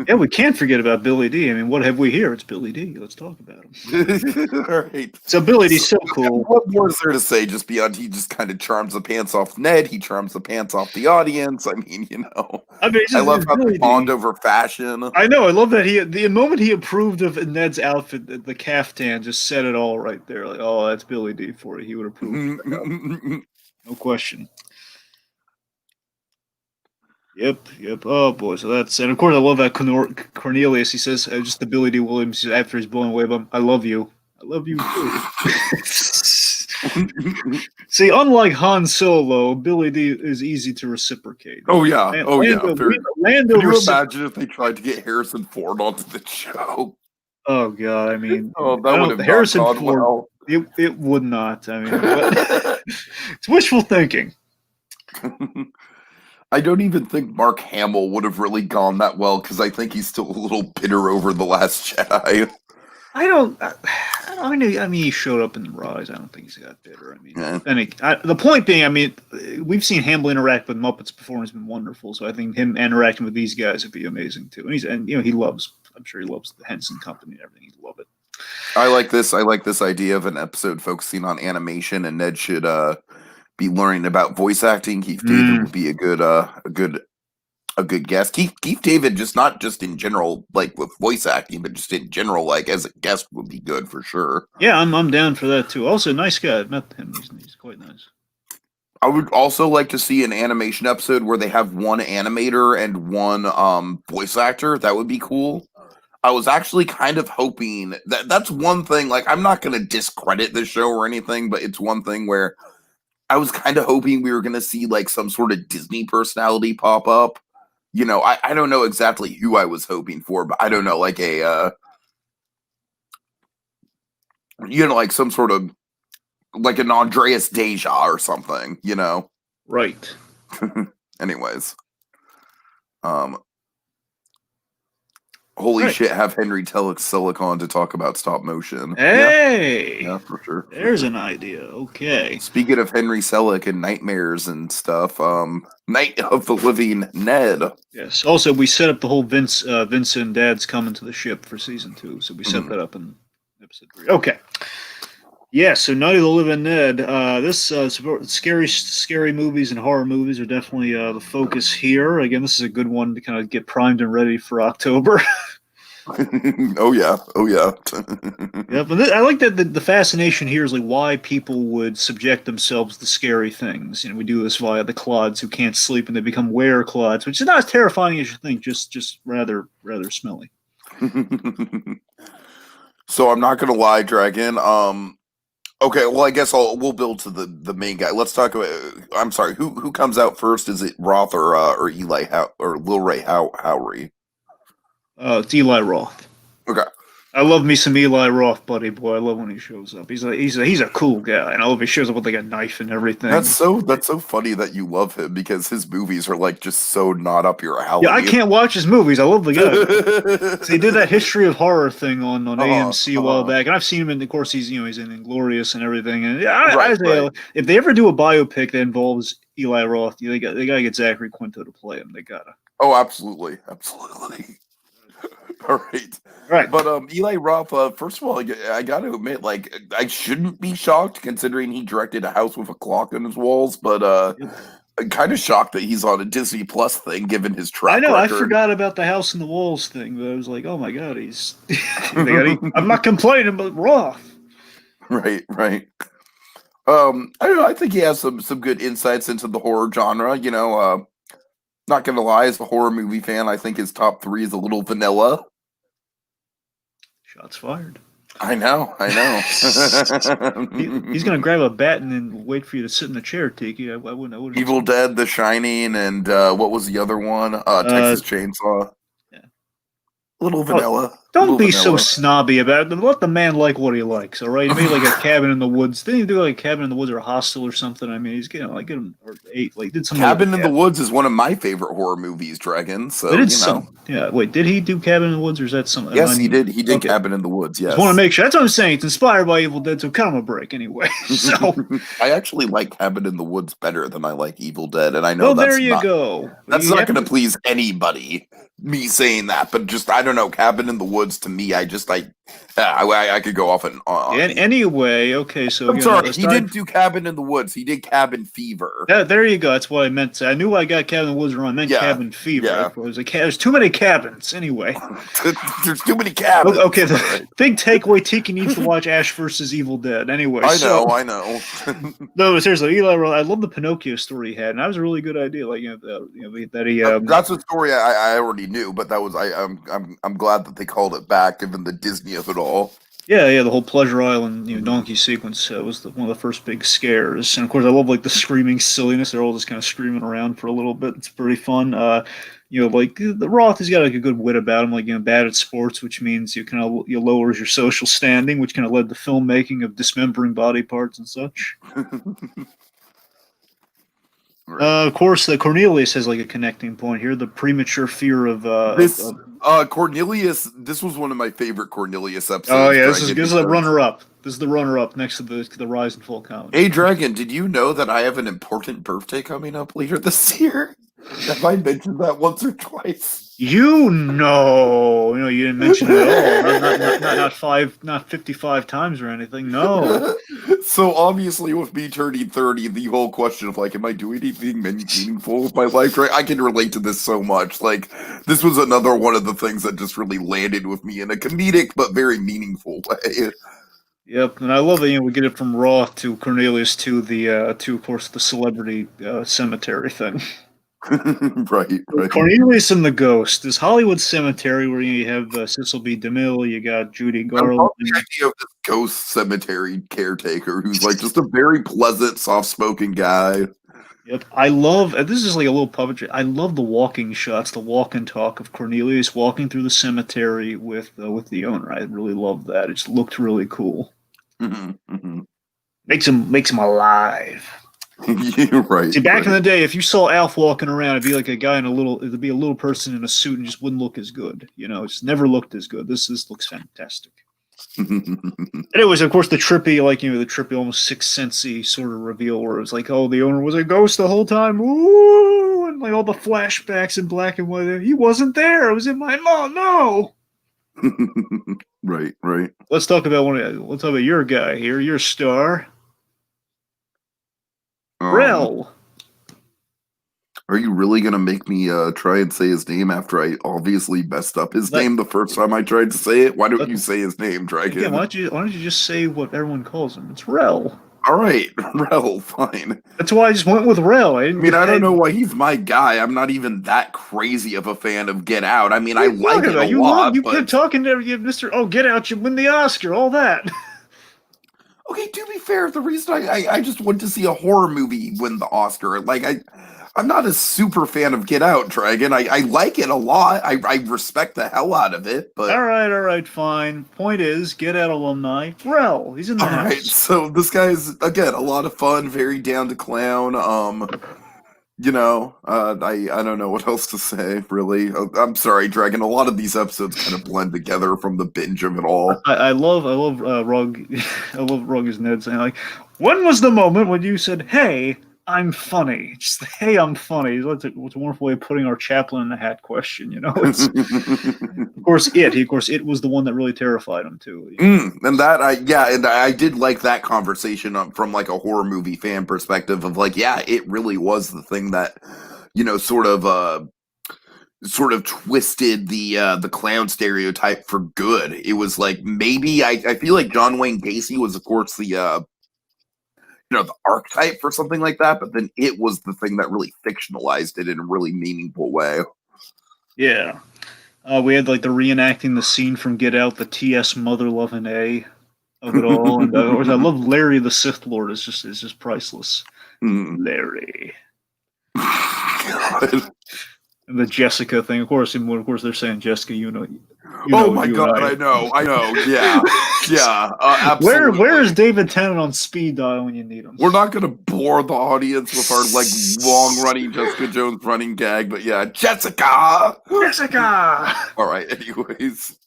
Yeah, we can't forget about Billy D. I mean, what have we here? It's Billy D. Let's talk about him. All right. So Billy D's so cool. What more is there to say? Just beyond he just kind of charms the pants off Ned. He charms the pants off the audience. I mean, I mean, I love how Billy they bond D. over fashion. I know. I love that the moment he approved of Ned's outfit, the caftan just said it all right there. Like, oh, that's Billy D for you. He would approve. No question. Yep. Oh boy, so that's and of course I love that Cornelius. He says just the Billy D. Williams after he's blown away by him. I love you too. See, unlike Han Solo, Billy D is easy to reciprocate. Oh yeah. Lando Can you imagine if they tried to get Harrison Ford onto the show? Oh god, I mean, that would have Harrison not Ford. Well. It would not. I mean, it's wishful thinking. I don't even think Mark Hamill would have really gone that well because I think he's still a little bitter over The Last Jedi. I mean, he showed up in the Rise. I don't think he's got bitter. I mean, the point being, I mean, we've seen Hamill interact with Muppets before, and it's been wonderful. So I think him interacting with these guys would be amazing too. And he loves. I'm sure he loves the Henson Company and everything. He'd love it. I like this idea of an episode focusing on animation, and Ned should be learning about voice acting. Keith David would be a good guest. Keith David, not just in general, like with voice acting, but just in general, like as a guest, would be good for sure. Yeah, I'm down for that too. Also, nice guy. I've met him. He's quite nice. I would also like to see an animation episode where they have one animator and one voice actor. That would be cool. I was actually kind of hoping that's one thing. Like, I'm not going to discredit the show or anything, but it's one thing where I was kind of hoping we were going to see like some sort of Disney personality pop up. I don't know exactly who I was hoping for, but I don't know, like like some sort of like an Andreas Deja or something, Right. Anyways, holy shit, have Henry Selick on to talk about stop motion. Hey! Yeah, for sure. There's an idea. Okay. Speaking of Henry Selick and nightmares and stuff, Night of the Living Ned. Yes. Also, we set up the whole Vincent Dad's coming to the ship for season 2, so we set that up in episode 3. Okay. Yeah, so Night of the Living Ned. This scary movies and horror movies are definitely the focus here. Again, this is a good one to kind of get primed and ready for October. Oh yeah. Yeah, but I like that the fascination here is like why people would subject themselves to scary things. We do this via the clods who can't sleep and they become were-clods, which is not as terrifying as you think, just rather smelly. So I'm not gonna lie, Dragon. Okay, well I guess we'll build to the main guy. Let's talk about. I'm sorry, who comes out first? Is it Roth or Eli or Lil Ray Howery? It's Eli Roth. Okay. I love me some Eli Roth, buddy boy. I love when he shows up. He's a cool guy, and I love he shows up with like a knife and everything. That's so funny that you love him because his movies are like just so not up your alley. Yeah, I can't watch his movies. I love the guy. So he did that History of Horror thing on AMC a while back, and I've seen him. And of course, he's in Inglorious and everything. And I say, if they ever do a biopic that involves Eli Roth, they gotta get Zachary Quinto to play him. They gotta. Oh, absolutely. All right. But Eli Roth, first of all, I got to admit, like, I shouldn't be shocked considering he directed A House with a Clock on his walls, but I'm kind of shocked that he's on a Disney Plus thing given his track record. I forgot about the House and the Walls thing, but I was like, oh my god, he's. I'm not complaining, but Roth. Right. I don't know. I think he has some good insights into the horror genre. Not gonna lie, as a horror movie fan, I think his top 3 is a little vanilla. Shots fired. I know. He's gonna grab a bat and then wait for you to sit in the chair, Tiki. I wouldn't. Evil Dead, The Shining, and what was the other one? Texas Chainsaw. Yeah. Little vanilla. Don't be so snobby about it. Let the man like what he likes, all right? He made like a Cabin in the Woods. Didn't he do like a Cabin in the Woods or a Hostel or something? I mean, he's getting like or 8. Like did something. Cabin in the Woods is one of my favorite horror movies, Dragon. So Yeah. Wait, did he do Cabin in the Woods or is that something? Yes, he did. He did okay. Cabin in the Woods. Yes. Just want to make sure. That's what I'm saying. It's inspired by Evil Dead, so cut him a break anyway. So I actually like Cabin in the Woods better than I like Evil Dead, and I know there you go. That's not going to please anybody. me saying that, but just I don't know. Cabin in the Woods to me, I could go off and on. Anyway, okay, so I'm sorry, he didn't do Cabin in the Woods. He did Cabin Fever. There you go. That's what I meant to say. I knew I got Cabin in the Woods wrong. I meant Cabin Fever. Yeah. It was like, there's too many cabins. Anyway. There's too many cabins. Okay, the big takeaway, Tiki needs to watch Ash vs. Evil Dead. Anyway, I know. No, seriously, Eli, I love the Pinocchio story he had, and that was a really good idea. Like, that he. That's a story I already knew, but that was I'm glad that they called it back, given the Disney of it all. Yeah, the whole Pleasure Island, donkey sequence was one of the first big scares, and of course I love like the screaming silliness. They're all just kind of screaming around for a little bit. It's pretty fun. Like the Roth has got like a good wit about him, like bad at sports, which means you lowers your social standing, which kind of led to filmmaking of dismembering body parts and such. Right. Of course, Cornelius has like a connecting point here. The premature fear of Cornelius. This was one of my favorite Cornelius episodes. Oh yeah, this is a runner-up. This is the runner-up next to the Rise and Fall comedy. Hey, Dragon, did you know that I have an important birthday coming up later this year? Have I mentioned that once or twice? You didn't mention it at all. Not 55 times or anything. No. So obviously, with me turning 30, the whole question of like, am I doing anything meaningful with my life? Right? I can relate to this so much. Like, this was another one of the things that just really landed with me in a comedic but very meaningful way. Yep, and I love that we get it from Raw to Cornelius to of course the celebrity cemetery thing. Right. Cornelius and the Ghost. This Hollywood cemetery where you have Cecil B. DeMille, you got Judy Garland. I love the idea of this ghost cemetery caretaker who's like just a very pleasant, soft-spoken guy. Yep, I love. This is like a little puppetry. I love the walking shots, the walk and talk of Cornelius walking through the cemetery with the owner. I really love that. It just looked really cool. Mm-hmm. Makes him alive. You're right. See, back in the day, if you saw Alf walking around, it'd be like a guy it'd be a little person in a suit and just wouldn't look as good. It just never looked as good. This looks fantastic. And it was, of course, the trippy, the trippy, almost Sixth Sense-y sort of reveal where it was like, oh, the owner was a ghost the whole time. Ooh, and like all the flashbacks in black and white. He wasn't there. It was in my mom. No. Right. Let's talk about your guy here, your star. Rel. Are you really going to make me try and say his name after I obviously messed up his name the first time I tried to say it? Why don't you say his name, Dragon? Yeah, why don't you just say what everyone calls him? It's Rel. All right, Rel, fine. That's why I just went with Rel. I don't know why he's my guy. I'm not even that crazy of a fan of Get Out. I mean, I like it a lot. You kept talking to Mr. Oh, Get Out, you win the Oscar, all that. Okay, to be fair, the reason I just went to see a horror movie win the Oscar, I'm not a super fan of Get Out, Dragon. I like it a lot. I respect the hell out of it. But all right, fine. Point is, Get Out alumni. Rel, he's in the house. All right, so this guy's again a lot of fun, very down to clown. I don't know what else to say, really. I'm sorry, Dragon. A lot of these episodes kind of blend together from the binge of it all. I love Rugg. I love Rugg as Ned saying, like, when was the moment when you said, hey, I'm funny? Just, hey, I'm funny. It's a wonderful way of putting our chaplain in the hat question, It's, of course, it was the one that really terrified him, too. And I did like that conversation from like a horror movie fan perspective of like, yeah, it really was the thing that, sort of twisted the clown stereotype for good. It was like, maybe I feel like John Wayne Gacy was, of course, the archetype for something like that, but then it was the thing that really fictionalized it in a really meaningful way. Yeah. We had like the reenacting the scene from Get Out, the T.S. Mother Loving A of it all. And of course, I love Larry the Sith Lord. It's just priceless. Larry. God. And the Jessica thing, of course they're saying Jessica, oh my God, I know, yeah, absolutely. Where is David Tennant on speed dial when you need him? We're not going to bore the audience with our long-running Jessica Jones running gag, but yeah, Jessica. All right.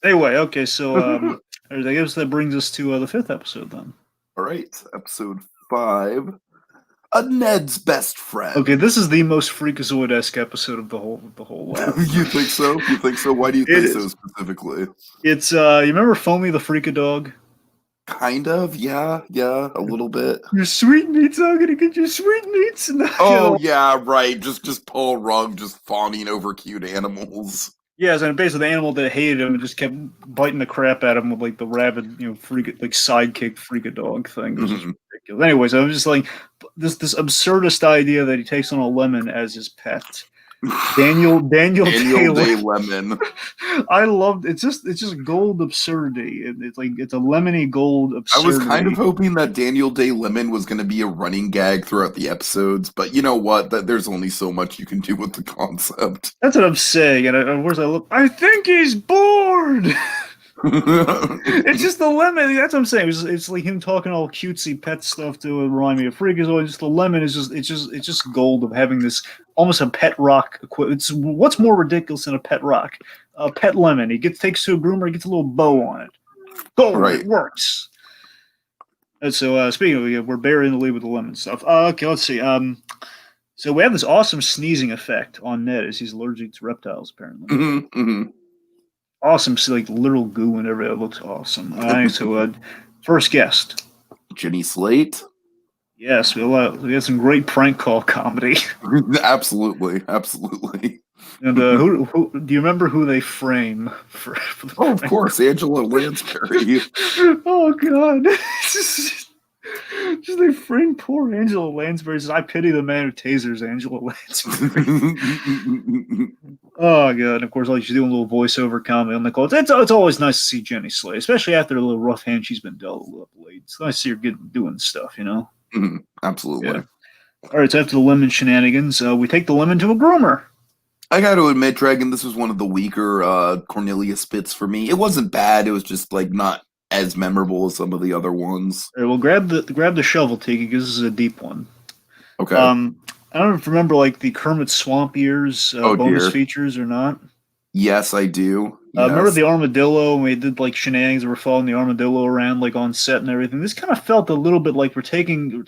Anyway, okay, so I guess that brings us to the 5th episode then. All right, episode 5. Ned's best Okay, friend. this is the most Freakazoid-esque episode of the whole lot. You think so? You think so? Why do you It think so is. specifically? It's you remember Foamy the Freakadog? Kind of, yeah, yeah, a little bit. Your sweetmeats, I'm gonna get your sweetmeats, and Oh yeah, right. Just Paul Rugg just fawning over cute animals. yes, and basically the animal that hated him and just kept biting the crap out of him with like the rabid, freak like sidekick freakadog thing. It was just Mhm. ridiculous. Anyways, I was just like this absurdist idea that he takes on a lemon as his pet. Daniel Daniel Taylor. Day Lemon. I loved it's just gold absurdity. It's like it's a lemony gold I was kind of absurdity. hoping that Daniel Day Lemon was going to be a running gag throughout the episodes, but you know what? That there's only so much you can do with the concept. That's what I'm saying. And of course I look. I think he's bored. It's just the lemon. That's what I'm saying. It's like him talking all cutesy pet stuff to remind me of Freakazoid. Just the lemon is just gold of having this almost a pet rock. It's what's more ridiculous than a pet rock? A pet lemon. He takes to a groomer, he gets a little bow on it. Gold. Right. It works. And so speaking of, we're burying the lead with the lemon stuff. Okay, let's see. So we have this awesome sneezing effect on Ned as he's allergic to reptiles, apparently. Awesome, so like literal goo and everything. It looks awesome. All right, so first guest. Jenny Slate. Yes, we got some great prank call comedy. Absolutely, absolutely. And who do you remember who they frame for the Oh, of prank? course, Angela Lansbury. Oh God. Just they frame poor Angela Lansbury. Says, I pity the man who tasers Angela Lansbury. Oh God! And of course, like she's doing a little voiceover comedy on the call. It's always nice to see Jenny Slate, especially after the little rough hand she's been dealt with late. It's nice to see her doing stuff, Absolutely. Yeah. All right. So after the lemon shenanigans, we take the lemon to a groomer. I got to admit, Dragon, this was one of the weaker Cornelius bits for me. It wasn't bad. It was just like not as memorable as some of the other ones. All right, well, grab the shovel, Tiki, because this is a deep one. Okay. I don't know if you remember like the Kermit Swamp Ears bonus dear. features or not. Yes, I do. Yes. Remember the armadillo when we did like shenanigans? We're following the armadillo around like on set and everything. This kind of felt a little bit like we're taking the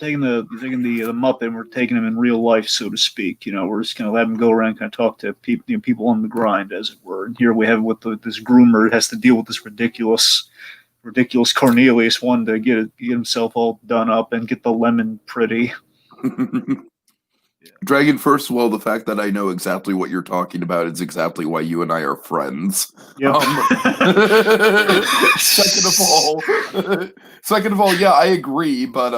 Muppet and we're taking him in real life, so to speak. We're just kind of letting him go around, kind of talk to people, people on the grind, as it were. And here we have it with this groomer who has to deal with this ridiculous Cornelius one to get himself all done up and get the lemon pretty. Dragon, first of all, the fact that I know exactly what you're talking about is exactly why you and I are friends. Yep. Second of all, yeah, I agree, but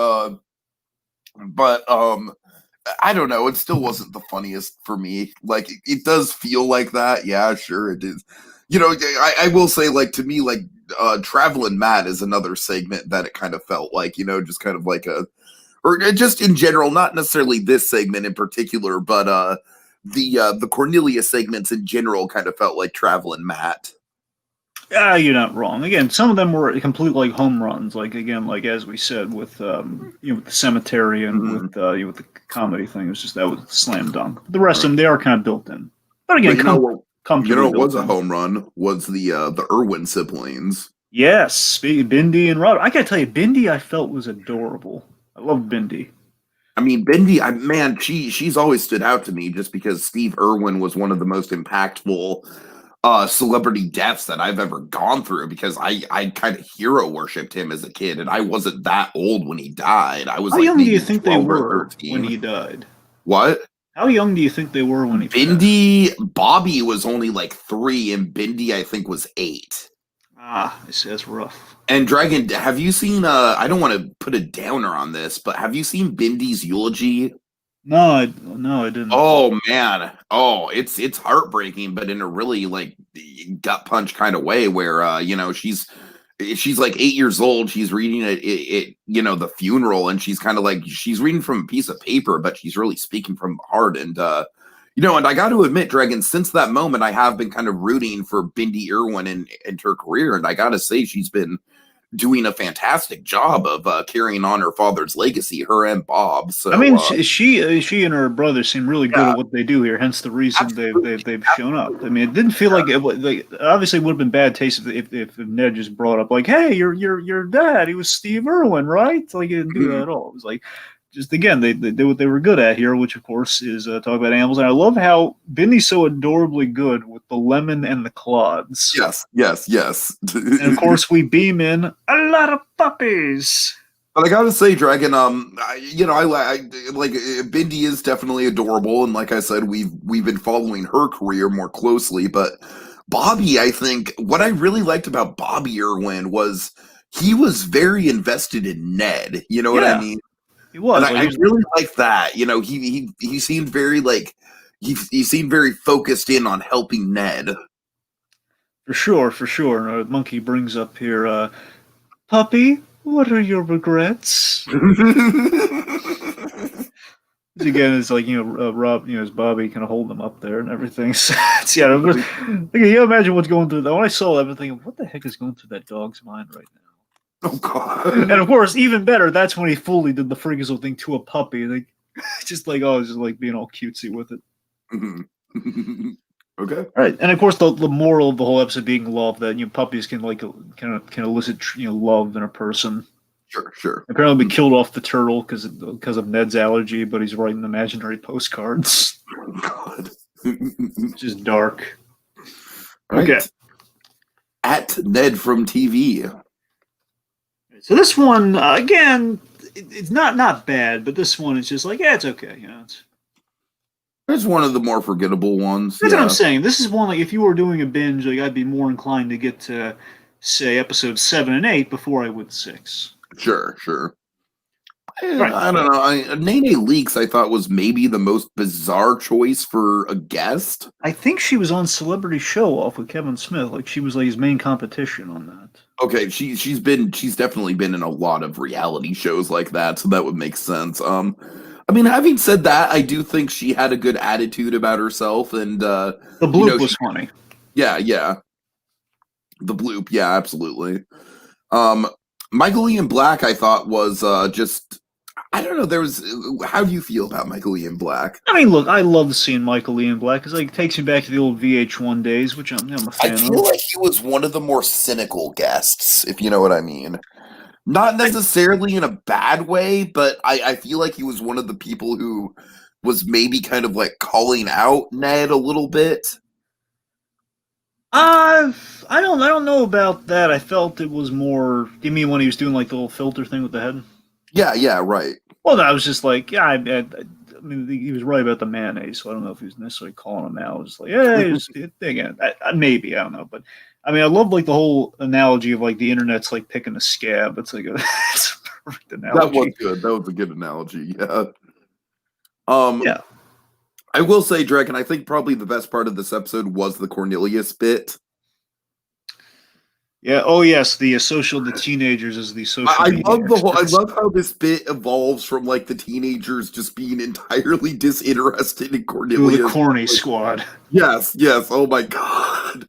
I don't know. It still wasn't the funniest for me. Like, it does feel like that. Yeah, sure, it is. I will say, like, to me, like, Traveling Matt is another segment that it kind of felt like, just kind of like or just in general, not necessarily this segment in particular, but the Cornelius segments in general kind of felt like Traveling Matt. You're not wrong. Again, some of them were complete like home runs. Like again, like as we said with with the cemetery and with the comedy thing, that was a slam dunk. The rest of them they are kind of built in. But again, it was a home run. Was the Irwin siblings? Yes, Bindi and Rod. I gotta tell you, Bindi I felt was adorable. I love Bindi. I mean, Bindi, man, she's always stood out to me just because Steve Irwin was one of the most impactful celebrity deaths that I've ever gone through, because I kind of hero worshipped him as a kid, and I wasn't that old when he died. I was How like, young do you think they were 13. when he died? What? How young do you think they were when he Bindi, Bobby was only like 3, and Bindi, I think, was 8. I see, that's rough. And Dragon, have you seen? I don't want to put a downer on this, but have you seen Bindi's eulogy? No, I didn't. Oh man, it's heartbreaking, but in a really like gut punch kind of way, where she's like 8 years old. She's reading it the funeral, and she's kind of like she's reading from a piece of paper, but she's really speaking from the heart. And and I got to admit, Dragon, since that moment, I have been kind of rooting for Bindi Irwin and her career, and I got to say she's been doing a fantastic job of carrying on her father's legacy, her and Bob. So I mean, she and her brother seem really good at what they do here. Hence the reason they've shown up. I mean, it didn't feel like obviously it would have been bad taste if Ned just brought up like, hey, your dad, he was Steve Irwin, right? Like he didn't do that at all. It was like just again, they did what they were good at here, which of course is talk about animals. And I love how Bindy's so adorably good with the lemon and the clods. Yes. And of course, we beam in a lot of puppies. But I gotta say, Dragon, I like Bindi is definitely adorable, and like I said, we've been following her career more closely. But Bobby, I think what I really liked about Bobby Irwin was he was very invested in Ned. You know what I mean? He was. And I really like that. You know, he seemed very like he seemed very focused in on helping Ned. For sure. Monkey brings up here, puppy. What are your regrets? Again, it's like Rob, as Bobby kind of holding them up there and everything. So, can you imagine what's going through that? When I saw that, I'm thinking, what the heck is going through that dog's mind right now? Oh God! And of course, even better, that's when he fully did the freakazoid thing to a puppy. Like, just like being all cutesy with it. Mm-hmm. Okay. All right, and of course, the moral of the whole episode being love, that puppies can can elicit love in a person. Sure. Apparently, we killed off the turtle because of Ned's allergy, but he's writing imaginary postcards. Oh God. Which is dark. Right. Okay. At Ned from TV. So this one, again, it's not bad, but this one is just like, it's okay. It's one of the more forgettable ones. That's what I'm saying. This is one, like, if you were doing a binge, like, I'd be more inclined to get to, say, episodes 7 and 8 before I would 6. Sure. Right. I don't know. Nene Leakes, I thought, was maybe the most bizarre choice for a guest. I think she was on Celebrity Show Off with Kevin Smith. Like, she was like his main competition on that. Okay, she's definitely been in a lot of reality shows like that, so that would make sense. I mean, having said that, I do think she had a good attitude about herself, and the bloop was funny. Yeah, the bloop, yeah, absolutely. Michael Ian Black, I thought, was just, I don't know. How do you feel about Michael Ian Black? I mean, look, I love seeing Michael Ian Black because it takes me back to the old VH1 days, which I'm a fan of. I feel like he was one of the more cynical guests, if you know what I mean. Not necessarily in a bad way, but I feel like he was one of the people who was maybe kind of like calling out Ned a little bit. I don't know about that. I felt it was more. You mean when he was doing like the little filter thing with the head? Yeah, right. Well, I was just like, I mean, he was right about the mayonnaise, so I don't know if he was necessarily calling him out. Just like, again, maybe, I don't know, but I mean, I love like the whole analogy of like the internet's like picking a scab. It's like it's a perfect analogy. That was good. That was a good analogy. Yeah. Yeah. I will say, Dragon, I think probably the best part of this episode was the Cornelius bit. Yeah. Oh, yes. The teenagers is the social. I love how this bit evolves from like the teenagers just being entirely disinterested in Cornelius. The corny squad. Yes. Oh my God.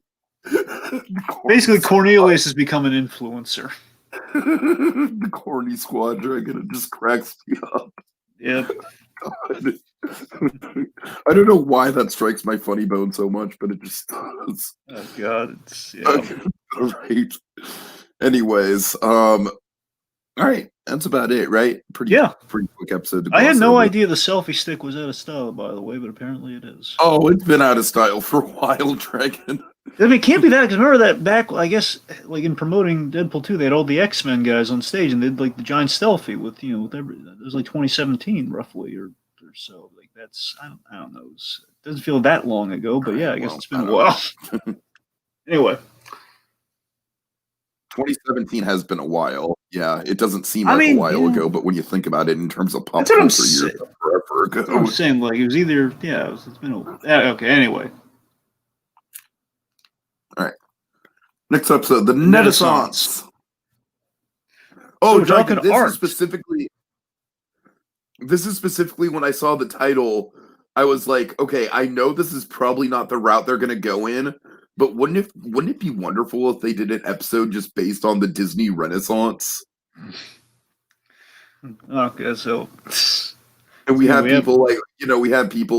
Basically, Cornelius has become an influencer. The corny squad, Dragon, it just cracks me up. Yep. God. I don't know why that strikes my funny bone so much, but it just does. Oh God, it's all right. Anyways, all right, that's about it, right? Pretty quick episode. I had no idea the selfie stick was out of style, by the way, but apparently it is. Oh, it's been out of style for a while, Dragon. I mean, it can't be that, because remember that back, I guess, like in promoting Deadpool 2, they had all the X-Men guys on stage, and they did like the giant selfie with, it was like 2017 roughly, or so. Like that's, I don't know. It doesn't feel that long ago, but yeah, I guess it's been a while. Anyway. 2017 has been a while. Yeah, it doesn't seem like a while ago, but when you think about it in terms of pop culture, years forever ago. I'm saying, like, it was either, it's been a while. Okay, anyway. All right. Next episode, the Ned-aissance. Oh, Dragon, this is specifically when I saw the title, I was like, okay, I know this is probably not the route they're going to go in, but wouldn't it be wonderful if they did an episode just based on the Disney Renaissance? Okay, so... And we have people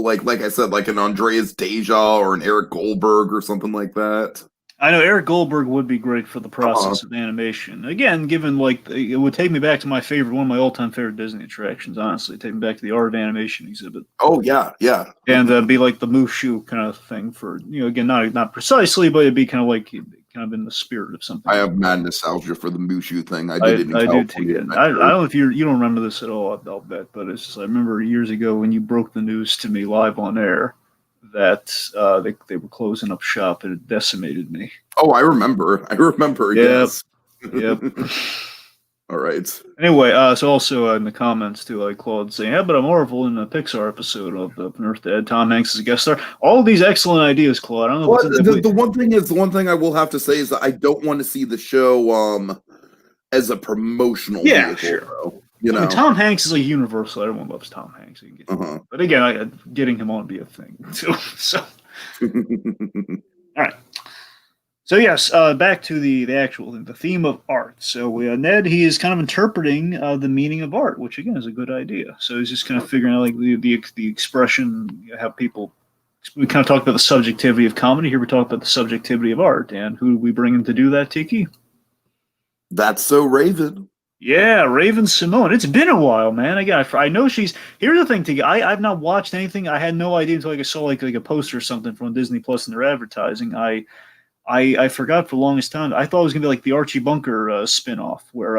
like I said, like an Andreas Deja or an Eric Goldberg or something like that. I know Eric Goldberg would be great for the Uh-huh. process of animation. Again, given like it would take me back to my favorite, one of my all-time favorite Disney attractions. Honestly, take me back to the Art of Animation exhibit, Oh yeah, yeah. and be like the Mushu kind of thing for again not precisely, but it'd be kind of like kind of in the spirit of something I like have that. mad nostalgia for the Mushu thing. I did it in I do take California it. I don't Adventure. know if you don't remember this at all. I'll bet, but it's just I remember years ago when you broke the news to me live on air that they were closing up shop and it decimated me. Oh, I remember. I remember. Yep, Yes. yep. All right. Anyway, so also in the comments too, like Claude saying, "Yeah, but a Marvel in the Pixar episode of the Earth Dead, Tom Hanks is a guest star." All of these excellent ideas, Claude. I don't know Well, what's in there. the one thing I will have to say is that I don't want to see the show as a promotional Yeah, vehicle, sure. though. You I mean, know. Tom Hanks is like universal. Everyone loves Tom Hanks. You can get, Uh-huh. but again, getting him on would be a thing too. So, all right. So yes, back to the actual thing, the theme of art. So Ned, he is kind of interpreting the meaning of art, which again is a good idea. So he's just kind of figuring out like the expression, how people. We kind of talked about the subjectivity of comedy. Here we talk about the subjectivity of art, and who do we bring in to do that, Tiki? That's so Raven. Yeah, Raven Simone. It's been a while, man. I know she's. Here's the thing, Tiki. I've not watched anything. I had no idea until I saw like a poster or something from Disney Plus and their advertising. I forgot for the longest time. I thought it was gonna be like the Archie Bunker spinoff, where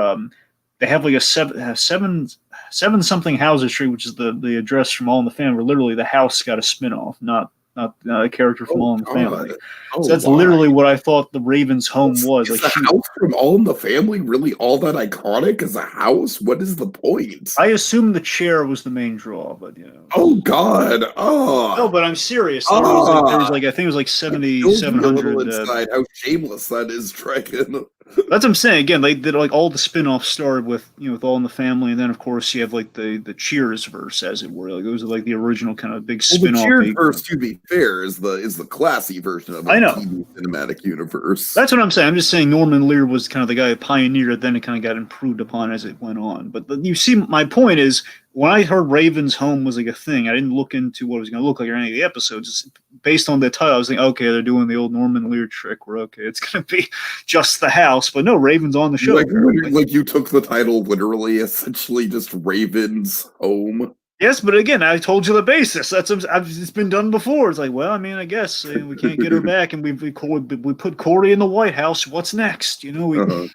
they have like a seven something Houses tree, which is the address from All in the Family. Where literally the house got a spinoff, not a character from Oh All in the God. Family. Oh So that's why? literally what I thought the Raven's home was. Is Like the house from All in the Family really all that iconic as a house? What is the point? I assume the chair was the main draw, but Oh God. No, Oh. but I'm serious. There was Ah. like I think it was like That kills me a little 7,700. inside how shameless that is, Dragon. That's what I'm saying. Again, they did like all the spin-offs started with with All in the Family, and then of course you have like the Cheers verse, as it were. Like those are like the original kind of big Well, the spin-off. Cheers verse, to be fair, is the classy version of I the know. TV cinematic universe. That's what I'm saying. I'm just saying Norman Lear was kind of the guy who pioneered, then it kind of got improved upon as it went on. But you see, my point is, when I heard Raven's Home was like a thing, I didn't look into what it was going to look like or any of the episodes. Just based on the title, I was thinking, okay, they're doing the old Norman Lear trick where, okay, it's going to be just the house. But no, Raven's on the show, apparently. Like you took the title literally, essentially just Raven's Home. Yes, but again, I told you the basis. It's been done before. It's like, well, I mean, I guess we can't get her back, and we put Corey in the White House. What's next? Uh-huh.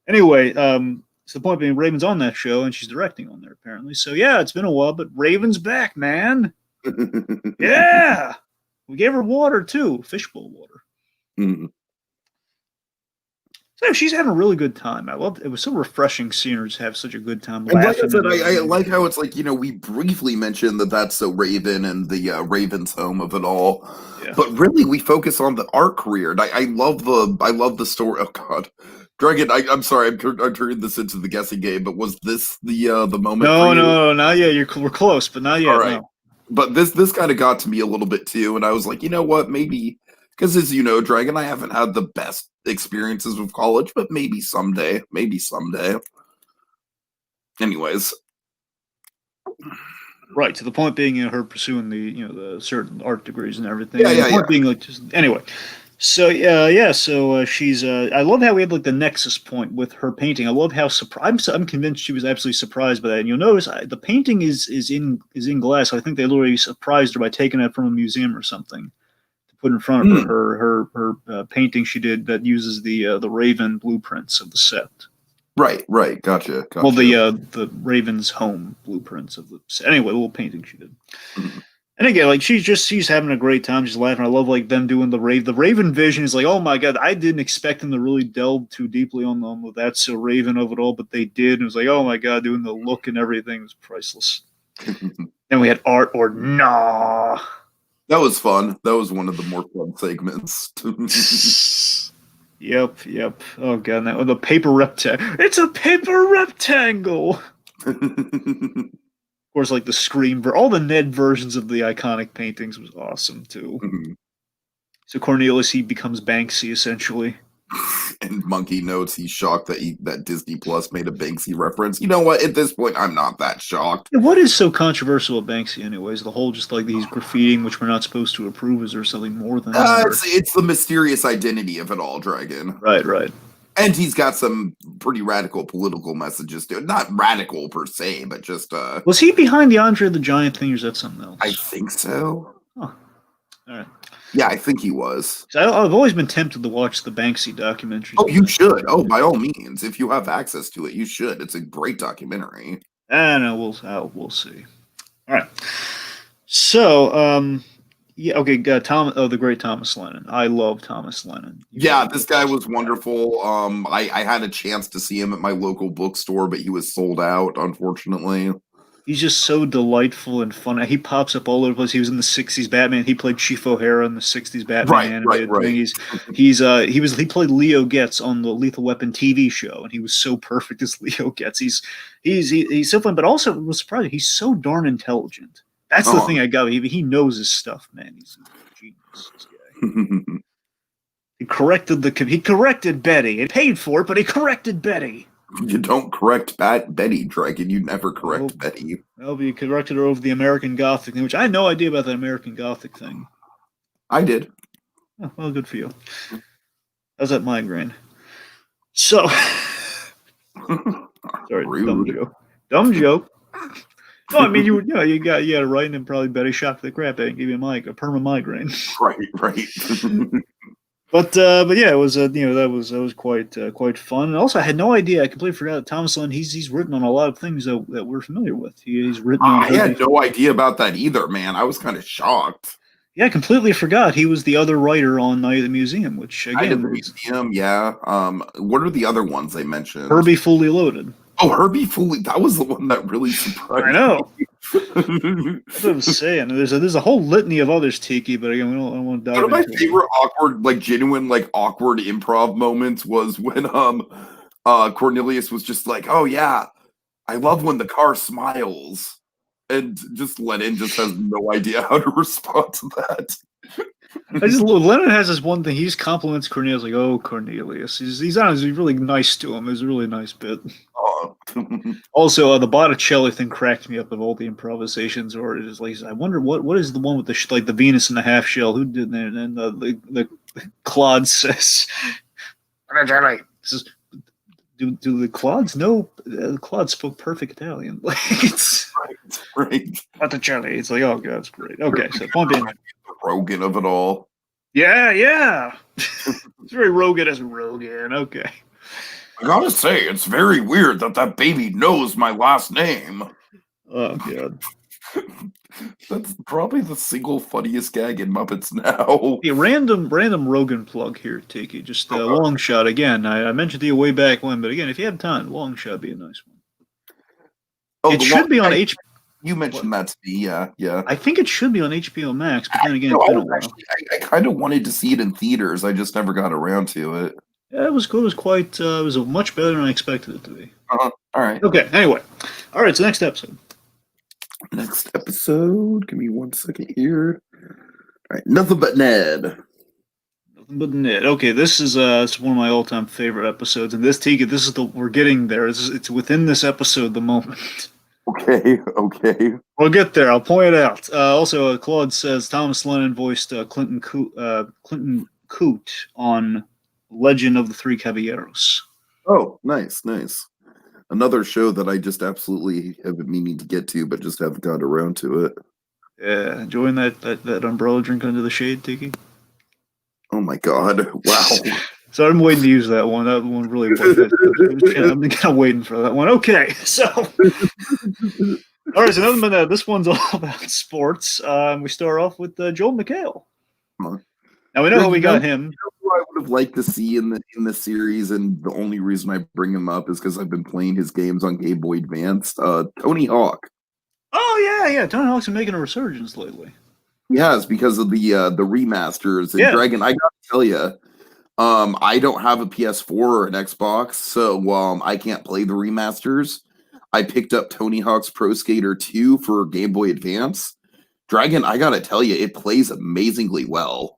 Anyway, so the point being, Raven's on that show, and she's directing on there apparently. So yeah, it's been a while, but Raven's back, man. Yeah, we gave her water too, fishbowl water. Mm. So she's having a really good time. I loved it. It was so refreshing seeing her just have such a good time And like I laughing. said, I like how it's like, we briefly mentioned that that's so Raven and the Raven's Home of it all. Yeah. But really, we focus on the art career. And I love the story. Oh, God. Dragon, I'm sorry, I'm turning this into the guessing game, but was this the moment for you? No, not yet. We're close, but not yet. All right. No. But this kind of got to me a little bit too, and I was like, you know what, maybe because as you know, Dragon, I haven't had the best experiences with college, but maybe someday, Anyways, Right, to the point being, her pursuing the certain art degrees and everything. Yeah, and yeah, the point yeah. being, like, just anyway. So yeah. So she's. I love how we had like the nexus point with her painting. I love how I'm convinced she was absolutely surprised by that. And you'll notice the painting is in glass. I think they literally surprised her by taking it from a museum or something to put in front of her. Her painting she did that uses the Raven blueprints of the set. Right, gotcha. Well, the Raven's home blueprints of the set. Anyway, the little painting she did. Mm-hmm. And again, like she's having a great time. She's laughing. I love like them doing the Raven vision is like, oh my god, I didn't expect them to really delve too deeply on them with that so Raven of it all, but they did. And it was like, oh my god, doing the look and everything was priceless. Then we had art or nah. That was fun. That was one of the more fun segments. Yep. Oh god, that the paper rectangle. It's a paper rectangle. Of course, like the Scream, all the Ned versions of the iconic paintings was awesome too. Mm-hmm. So Cornelius, he becomes Banksy essentially. And Monkey notes he's shocked that Disney Plus made a Banksy reference. You know what? At this point, I'm not that shocked. Yeah, what is so controversial about Banksy, anyways? The whole just like he's graffitiing, which we're not supposed to approve. Is there something more than that? It's the mysterious identity of it all, Dragon. Right, right. And he's got some pretty radical political messages too. Not radical per se, but just Was he behind the Andre the Giant thing, or is that something else? I think so. Huh. All right. Yeah, I think he was. I've always been tempted to watch the Banksy documentary. Oh, you should. Oh, by all means, if you have access to it, you should. It's a great documentary. No, we'll see. All right. So, yeah, okay. The great Thomas Lennon. I love Thomas Lennon. Yeah, this guy was wonderful. I had a chance to see him at my local bookstore, but he was sold out, unfortunately. He's just so delightful and fun. He pops up all over the place. He was in the '60s Batman. He played Chief O'Hara in the '60s Batman animated thing. He played Leo Getz on the Lethal Weapon TV show, and he was so perfect as Leo Getz. He's so fun, but also it was surprising. He's so darn intelligent. That's the thing I got. He knows his stuff, man. He's a genius. This guy. He corrected Betty. He paid for it, but he corrected Betty. You don't correct Betty, Dragon. You never correct Betty. Well, you corrected her over the American Gothic thing, which I had no idea about that American Gothic thing. I did. Oh, well, good for you. How's that migraine? So, sorry, rude. Dumb joke. No, I mean you got it right, and probably Betty shocked the crap out and gave you a perma migraine. Right. But yeah, it was that was quite fun. And also, I had no idea. I completely forgot that Thomas Lennon. He's written on a lot of things that we're familiar with. He's written. I had no idea about that either, man. I was kind of shocked. Yeah, I completely forgot he was the other writer on Night at the Museum, which again, Night at the Museum. Yeah. What are the other ones they mentioned? Herbie Fully Loaded. Oh, Herbie Fully. That was the one that really surprised me. I know. That's what I was saying. There's a whole litany of others, Tiki, but again, I don't want to dive into it. One of my favorite awkward, genuine, awkward improv moments was when Cornelius was just like, "Oh yeah, I love when the car smiles," and just Lennon just has no idea how to respond to that. Lennon has this one thing. He just compliments Cornelius like, "Oh, Cornelius." He's honest. He's really nice to him. It's a really nice bit. Also, the Botticelli thing cracked me up of all the improvisations. Or it is like, I wonder what is the one with the the Venus and the half shell? Who did that? And the Claude says, "Do the Claudes know?" Claude spoke perfect Italian. Like it's right. Botticelli. It's like, oh god, it's great. Okay, so point being, Rogan of it all. Yeah. It's very Rogan as Rogan. Okay. I gotta say, it's very weird that baby knows my last name. Oh god. That's probably the single funniest gag in Muppets now. A random Rogan plug here, Tiki. Just a long shot again. I mentioned to you way back when, but again, if you have time, long shot would be a nice one. Oh, it should be on HBO. You mentioned that to me, yeah. I think it should be on HBO Max, but then again, it's been a while. I kind of wanted to see it in theaters. I just never got around to it. Yeah, it was good. It was much better than I expected it to be. All right. Okay. Anyway, all right. So next episode. Give me 1 second here. All right. Nothing but Ned. Nothing but Ned. Okay, this is it's one of my all-time favorite episodes, and we're getting there. It's within this episode the moment. Okay. We'll get there. I'll point it out. Also, Claude says Thomas Lennon voiced Clinton Coote on Legend of the Three Caballeros. Oh, nice. Another show that I just absolutely have been meaning to get to, but just haven't got around to it. Yeah, enjoying that umbrella drink under the shade, Tiki? Oh my god! Wow. So I'm waiting to use that one. That one really was. I'm kind of waiting for that one. Okay, so all right. So another minute. This one's all about sports. We start off with Joel McHale. Now we know how we got him. I would have liked to see in the series, and the only reason I bring him up is because I've been playing his games on Game Boy Advance. Tony Hawk. Oh yeah. Tony Hawk's been making a resurgence lately. Yes, because of the remasters. And Dragon, I gotta tell you, I don't have a PS4 or an Xbox, so I can't play the remasters. I picked up Tony Hawk's Pro Skater 2 for Game Boy Advance. Dragon, I gotta tell you, it plays amazingly well.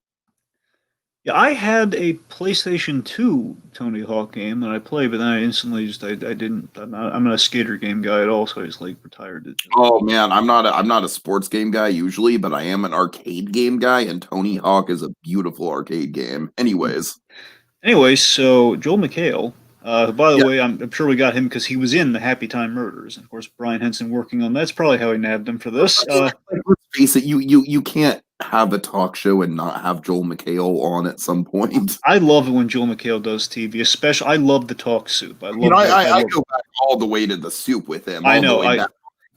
Yeah, I had a PlayStation 2 Tony Hawk game that I played, but then I instantly I didn't. I'm not a skater game guy at all, so I just like retired it. Oh man, I'm not a sports game guy usually, but I am an arcade game guy, and Tony Hawk is a beautiful arcade game. Anyways, Anyway, so Joel McHale. By the yeah, way, I'm sure we got him because he was in the Happy Time Murders, and of course Brian Henson working on that's probably how he nabbed him for this. let's face it, you can't have a talk show and not have Joel McHale on at some point. I love it when Joel McHale does TV, especially. I love the talk soup. I You know, love that. I go back all the way to the soup with him, I all the know. way back to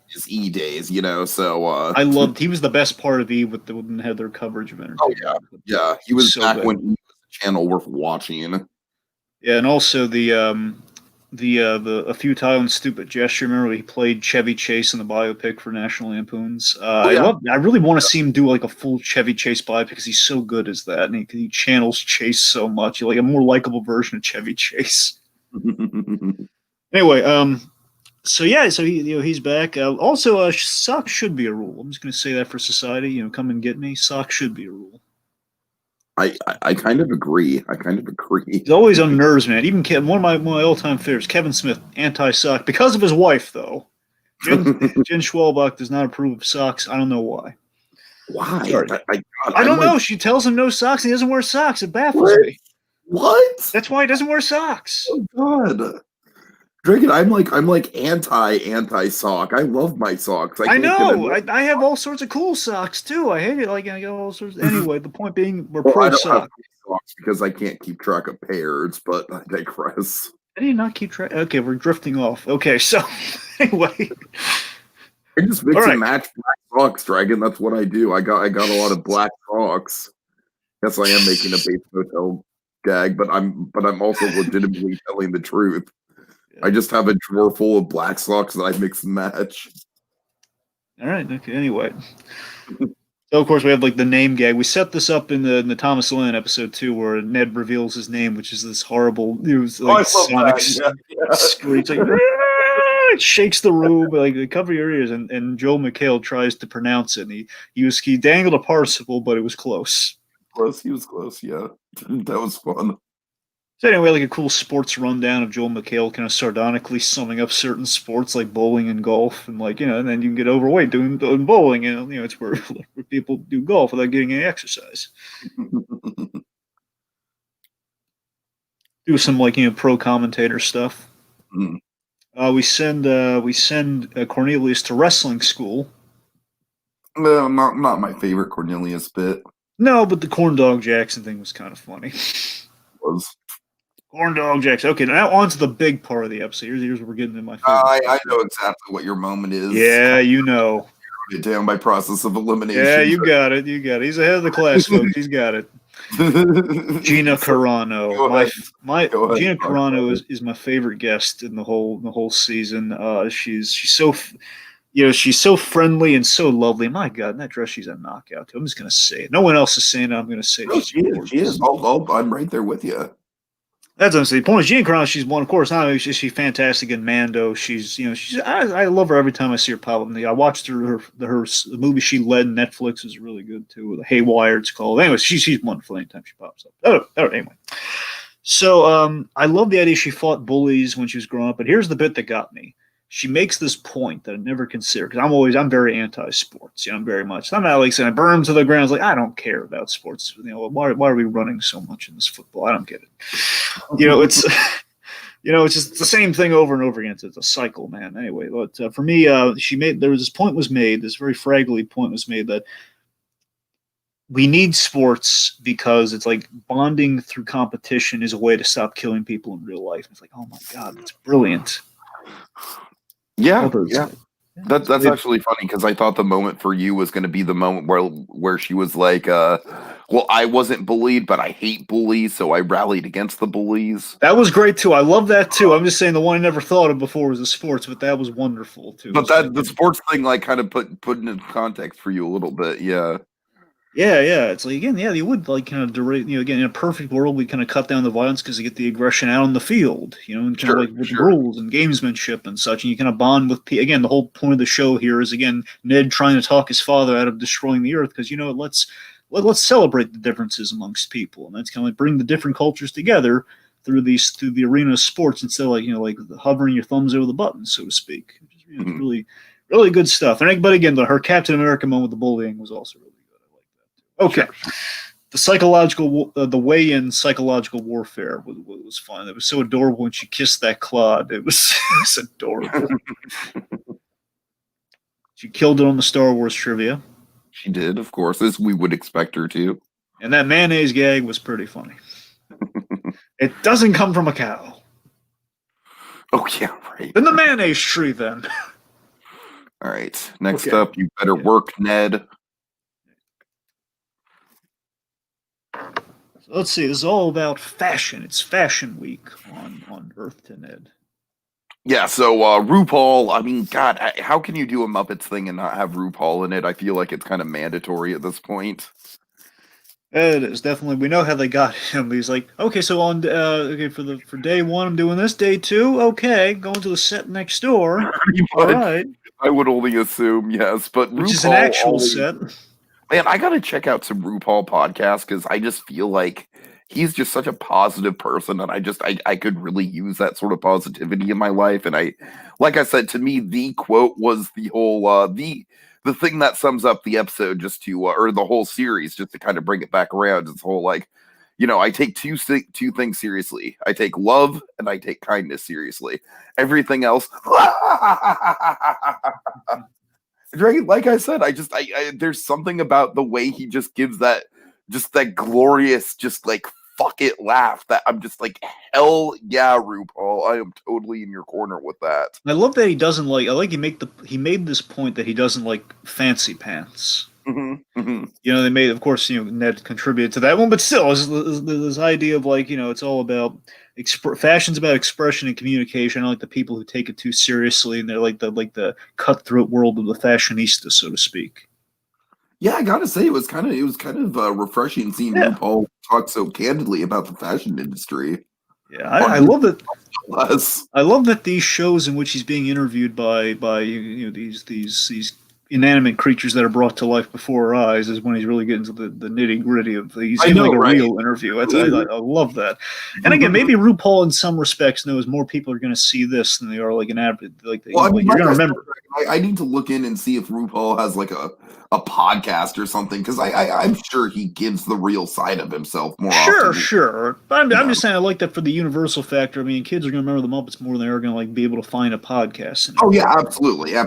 his E days, you know. So I loved. He was the best part of E with the when they had their coverage of oh entertainment. yeah, he was So back good. when he was a channel worth watching. Yeah, and also the a futile and stupid gesture. Remember he played Chevy Chase in the biopic for National Lampoons. Oh I yeah. love. I really want to see him do like a full Chevy Chase biopic because he's so good as that, and he channels Chase so much. Like a more likable version of Chevy Chase. Anyway, so yeah, so he's back. Also, socks should be a rule. I'm just going to say that for society. Come and get me. Socks should be a rule. I kind of agree. I kind of agree. He's always on nerves, man. Even one of my all-time favorites, Kevin Smith, anti-sock because of his wife, though. Jen Schwalbach does not approve of socks. I don't know why. Why? Sorry. God, I don't know. She tells him no socks. And he doesn't wear socks. It baffles me. What? That's why he doesn't wear socks. Oh God. Dragon, I'm like anti sock. I love my socks. I know. I have all sorts of cool socks too. I hate it. Like I got all sorts. Anyway, the point being, we're pro I don't sock. have socks because I can't keep track of pairs. But I digress. I did not keep track. Okay, we're drifting off. Okay, so anyway, I just mix All and match black socks, Dragon. That's what I do. I got a lot of black socks. Yes, I am making a base hotel gag, but I'm also legitimately telling the truth. I just have a drawer full of black socks that I mix and match. all right. Okay. Anyway, so of course we have like the name gag. We set this up in the Thomas Lane episode too, where Ned reveals his name, which is this horrible, it was like sonic screech, like it shakes the room, like cover your ears. And Joel McHale tries to pronounce it. And he dangled a participle, but it was close. He was close. Yeah, that was fun. So anyway, like a cool sports rundown of Joel McHale kind of sardonically summing up certain sports like bowling and golf, and and then you can get overweight doing bowling, and it's where people do golf without getting any exercise. Do some pro commentator stuff. Mm. We send Cornelius to wrestling school. No, not my favorite Cornelius bit. No, but the corn dog Jackson thing was kind of funny. Was corn dog Jackson. Okay, now on to the big part of the episode. Here's where we're getting to my favorite. I know exactly what your moment is. Yeah, you know. It down by process of elimination. Yeah, you got it. He's ahead of the class, folks. He's got it. Gina Carano. Gina Carano is my favorite guest in the whole season. She's so she's so friendly and so lovely. My God, in that dress, she's a knockout too. I'm just gonna say it. No one else is saying it. I'm gonna say it. She is. I'm right there with you. That's what I'm saying. The point is, Gina Carano, she's one, of course. Not only is she fantastic in Mando, I love her every time I see her pop up. I watched her the movie she led in Netflix is really good too. The Haywire, it's called. Anyway, she's wonderful anytime she pops up. Anyway. So I love the idea she fought bullies when she was growing up. But here's the bit that got me. She makes this point that I never considered because I'm very anti-sports. I'm very much. I'm not like saying I burn to the ground. It's like I don't care about sports. Why are we running so much in this football? I don't get it. It's it's just the same thing over and over again. It's a cycle, man. Anyway, but for me, there was this point was made. This very fraggly point was made that we need sports because it's like bonding through competition is a way to stop killing people in real life. It's like, oh my God, that's brilliant. Yeah. That's actually funny because I thought the moment for you was going to be the moment where she was like, well, I wasn't bullied, but I hate bullies, so I rallied against the bullies. That was great too. I love that too. I'm just saying the one I never thought of before was the sports, but that was wonderful too. But the sports thing kind of put into context for you a little bit, yeah. Yeah. It's like again, you would kind of again in a perfect world we kind of cut down the violence because you get the aggression out on the field, and kind of with rules and gamesmanship and such, and you kind of bond with again. The whole point of the show here is again Ned trying to talk his father out of destroying the Earth because it let's celebrate the differences amongst people, and that's kind of like bring the different cultures together through the arena of sports instead of like hovering your thumbs over the buttons, so to speak. Which is really really good stuff. But again, her Captain America moment with the bullying was also really good. I like that too. Okay. Sure. The weigh-in psychological warfare was fun. It was so adorable when she kissed that clod. It was adorable. She killed it on the Star Wars trivia. She did, of course, as we would expect her to. And that mayonnaise gag was pretty funny. It doesn't come from a cow. Oh, yeah, right. In the mayonnaise tree, then. All right. Next up, you better work, Ned. So let's see. This is all about fashion. It's Fashion Week on Earth to Ned. Yeah, so RuPaul, I mean, God, how can you do a Muppets thing and not have RuPaul in it? I feel like it's kind of mandatory at this point. It is definitely. We know how they got him. He's like, okay, so for day one, I'm doing this. Day two, okay, going to the set next door. All right. I would only assume yes, but which RuPaul is an actual set. Man, I gotta check out some RuPaul podcasts because I just feel like he's just such a positive person, and I could really use that sort of positivity in my life. And like I said, to me, the quote was the whole the thing that sums up the episode, just to or the whole series, just to kind of bring it back around. It's the whole like, I take two things seriously. I take love and I take kindness seriously. Everything else. Dragon, like I said, there's something about the way he just gives that glorious, just like fuck it laugh that I'm just like, hell yeah, RuPaul, I am totally in your corner with that. I love that he doesn't like. I like he made this point that he doesn't like fancy pants. Mm-hmm, mm-hmm. They made, of course, Ned contributed to that one, but still, this idea of like, it's all about fashion's about expression and communication. I like the people who take it too seriously, and they're like the cutthroat world of the fashionista, so to speak. Yeah, I gotta say, it was kind of refreshing seeing RuPaul talk so candidly about the fashion industry. Yeah, I love that. I love that these shows in which he's being interviewed by these inanimate creatures that are brought to life before our eyes is when he's really getting to the nitty gritty of he's giving like a real interview. I love that. And again, maybe RuPaul in some respects knows more people are going to see this than they are like an average. You're going to remember. I need to look in and see if RuPaul has like a podcast or something, because I'm sure he gives the real side of himself more often. Sure. But I'm just saying, I like that for the universal factor. I mean, kids are going to remember the Muppets more than they're going to like be able to find a podcast. Oh yeah, absolutely, yeah.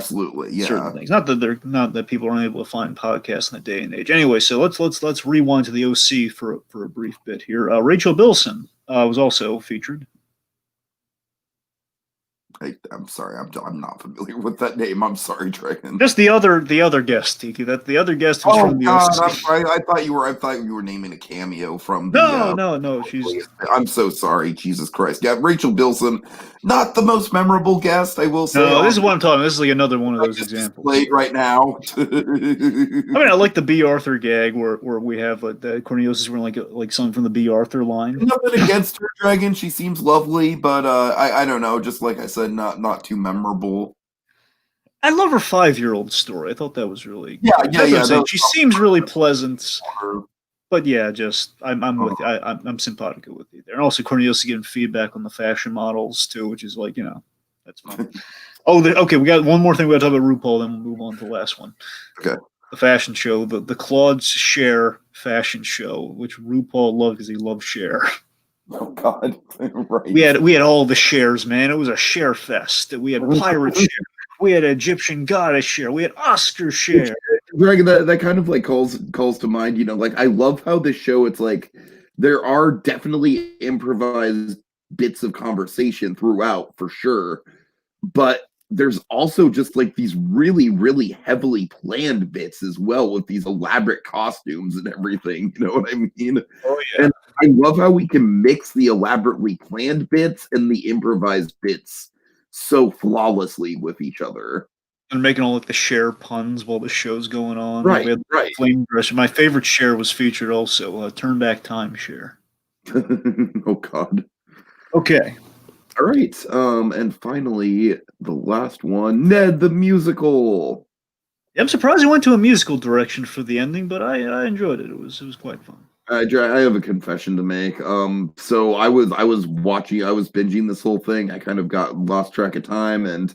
Certain things. Not that people aren't able to find podcasts in the day and age. Anyway, so let's rewind to the OC for a brief bit here. Rachel Bilson was also featured. I'm sorry, I'm not familiar with that name. I'm sorry, Dragon. Just the other guest, Tiki. That the other guest who's from the OC. I thought you were naming a cameo from the. No. She's. I'm so sorry. Jesus Christ. Yeah, Rachel Bilson, not the most memorable guest, I will say. No, this is what I'm talking. This is like another one of those examples. Played right now. I mean, I like the B. Arthur gag where we have Cornelius is wearing like something from the B. Arthur line. Nothing against her, Dragon. She seems lovely, but I don't know. Just like I said, not too memorable. I love her 5-year-old story. I thought that was really yeah. She seems really pleasant, but yeah, just I'm with you. I'm simpatico with you there. And also Cornelius giving feedback on the fashion models too, which is like that's fun. Okay, we got one more thing we got to talk about RuPaul, then we'll move on to the last one. Okay, the fashion show, the Claude's Cher fashion show, which RuPaul loved because he loved Cher. Oh God! Right. We had all the Chers, man. It was a Cher fest. We had pirate Cher. We had Egyptian goddess Cher. We had Oscar Cher. Dragon, that kind of like calls to mind. Like I love how this show. It's like there are definitely improvised bits of conversation throughout, for sure, but there's also just like these really, really heavily planned bits as well, with these elaborate costumes and everything. You know what I mean? Oh yeah. And I love how we can mix the elaborately planned bits and the improvised bits so flawlessly with each other. And making all like the Cher puns while the show's going on. Right. Flame dresser. My favorite Cher was featured also. Turn Back Time Cher. Oh God. Okay. All right. And finally, the last one, Ned the Musical. I'm surprised it went to a musical direction for the ending, but I enjoyed it. It was quite fun. I have a confession to make. So I was watching, I was binging this whole thing. I kind of got lost track of time, and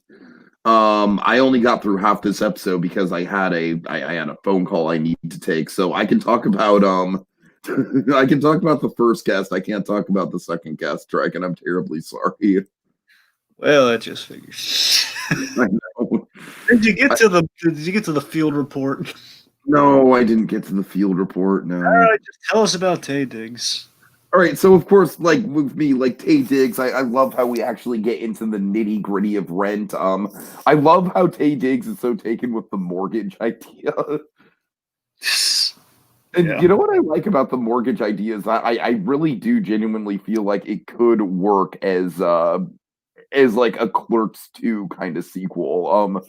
I only got through half this episode because I had a phone call I need to take. So I can talk about I can talk about the first guest. I can't talk about the second guest, Dragon. I'm terribly sorry. Well, that just figures. I know. Did you get to the field report? No, I didn't get to the field report. No. All right, just tell us about Tay Diggs. All right, so of course, like with me, like Tay Diggs, I love how we actually get into the nitty gritty of rent. I love how Tay Diggs is so taken with the mortgage idea. And Yeah. you know what I like about the mortgage idea is I really do genuinely feel like it could work as like a Clerks 2 kind of sequel.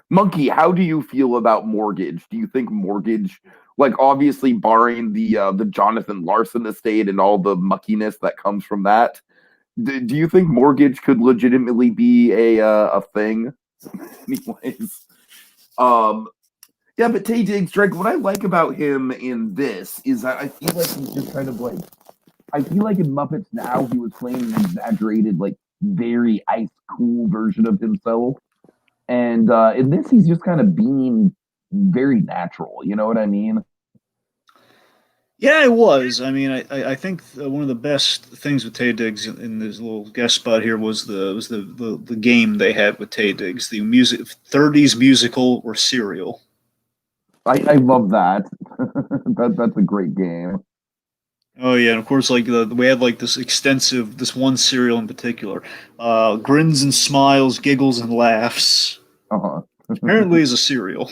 Monkey, how do you feel about Mortgage? Do you think Mortgage, like obviously barring the Jonathan Larson estate and all the muckiness that comes from that, do you think Mortgage could legitimately be a thing? Anyways, um, yeah, but Tay Diggs, Drake, what I like about him in this is that I feel like he's just kind of like, I feel like in Muppets Now he was playing an exaggerated, like very ice cool version of himself, and in this he's just kind of being very natural. You know what I mean? Yeah, it was. I mean, I think one of the best things with Tay Diggs in this little guest spot here was the game they had with Tay Diggs, the music 30s musical or serial. I love that. That's a great game. Oh yeah, and of course, like we had like this one serial in particular, grins and smiles, giggles and laughs. Uh-huh. Apparently, is a serial.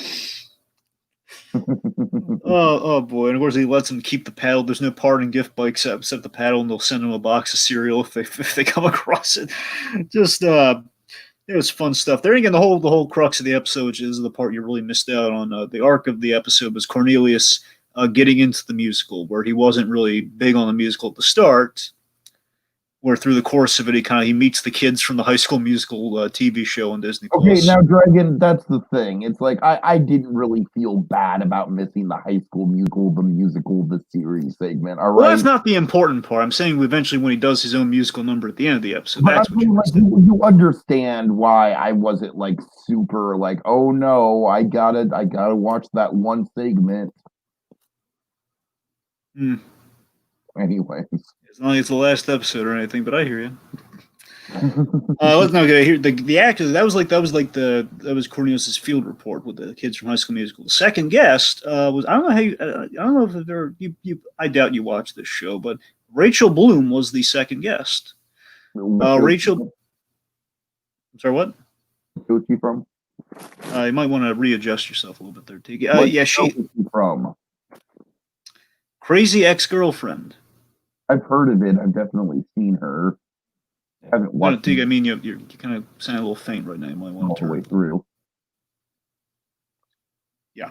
Oh boy! And of course, he lets them keep the paddle. There's no parting gift by except the paddle, and they'll send them a box of cereal if they come across it. Just it was fun stuff. There again, the whole crux of the episode, which is the part you really missed out on. The arc of the episode was Cornelius getting into the musical, where he wasn't really big on the musical at the start. Where through the course of it, he meets the kids from the High School Musical TV show on Disney Okay, Plus. now Dragon, that's the thing. It's like I didn't really feel bad about missing the High School Musical, the series segment. All Well, right. that's not the important part. I'm saying eventually when he does his own musical number at the end of the episode, But I that's what mean, you like missed. you understand why I wasn't like super like, oh no, I gotta watch that one segment. Hmm. Anyways. It's not like it's the last episode or anything, but I hear you. Let's not get here. The actor that was Cornelius's field report with the kids from High School Musical. The second guest was I don't know how I don't know if there you I doubt you watched this show, but Rachel Bloom was the second guest. Rachel, I'm sorry, what? Who's she from? You might want to readjust yourself a little bit there, Tiki. What Yeah, show is she from? Crazy Ex-Girlfriend. I've heard of it. I've definitely seen her. I haven't No, watched Tiki, it I mean you kind of sound a little faint right now. You might want all to the way turn. through. Yeah.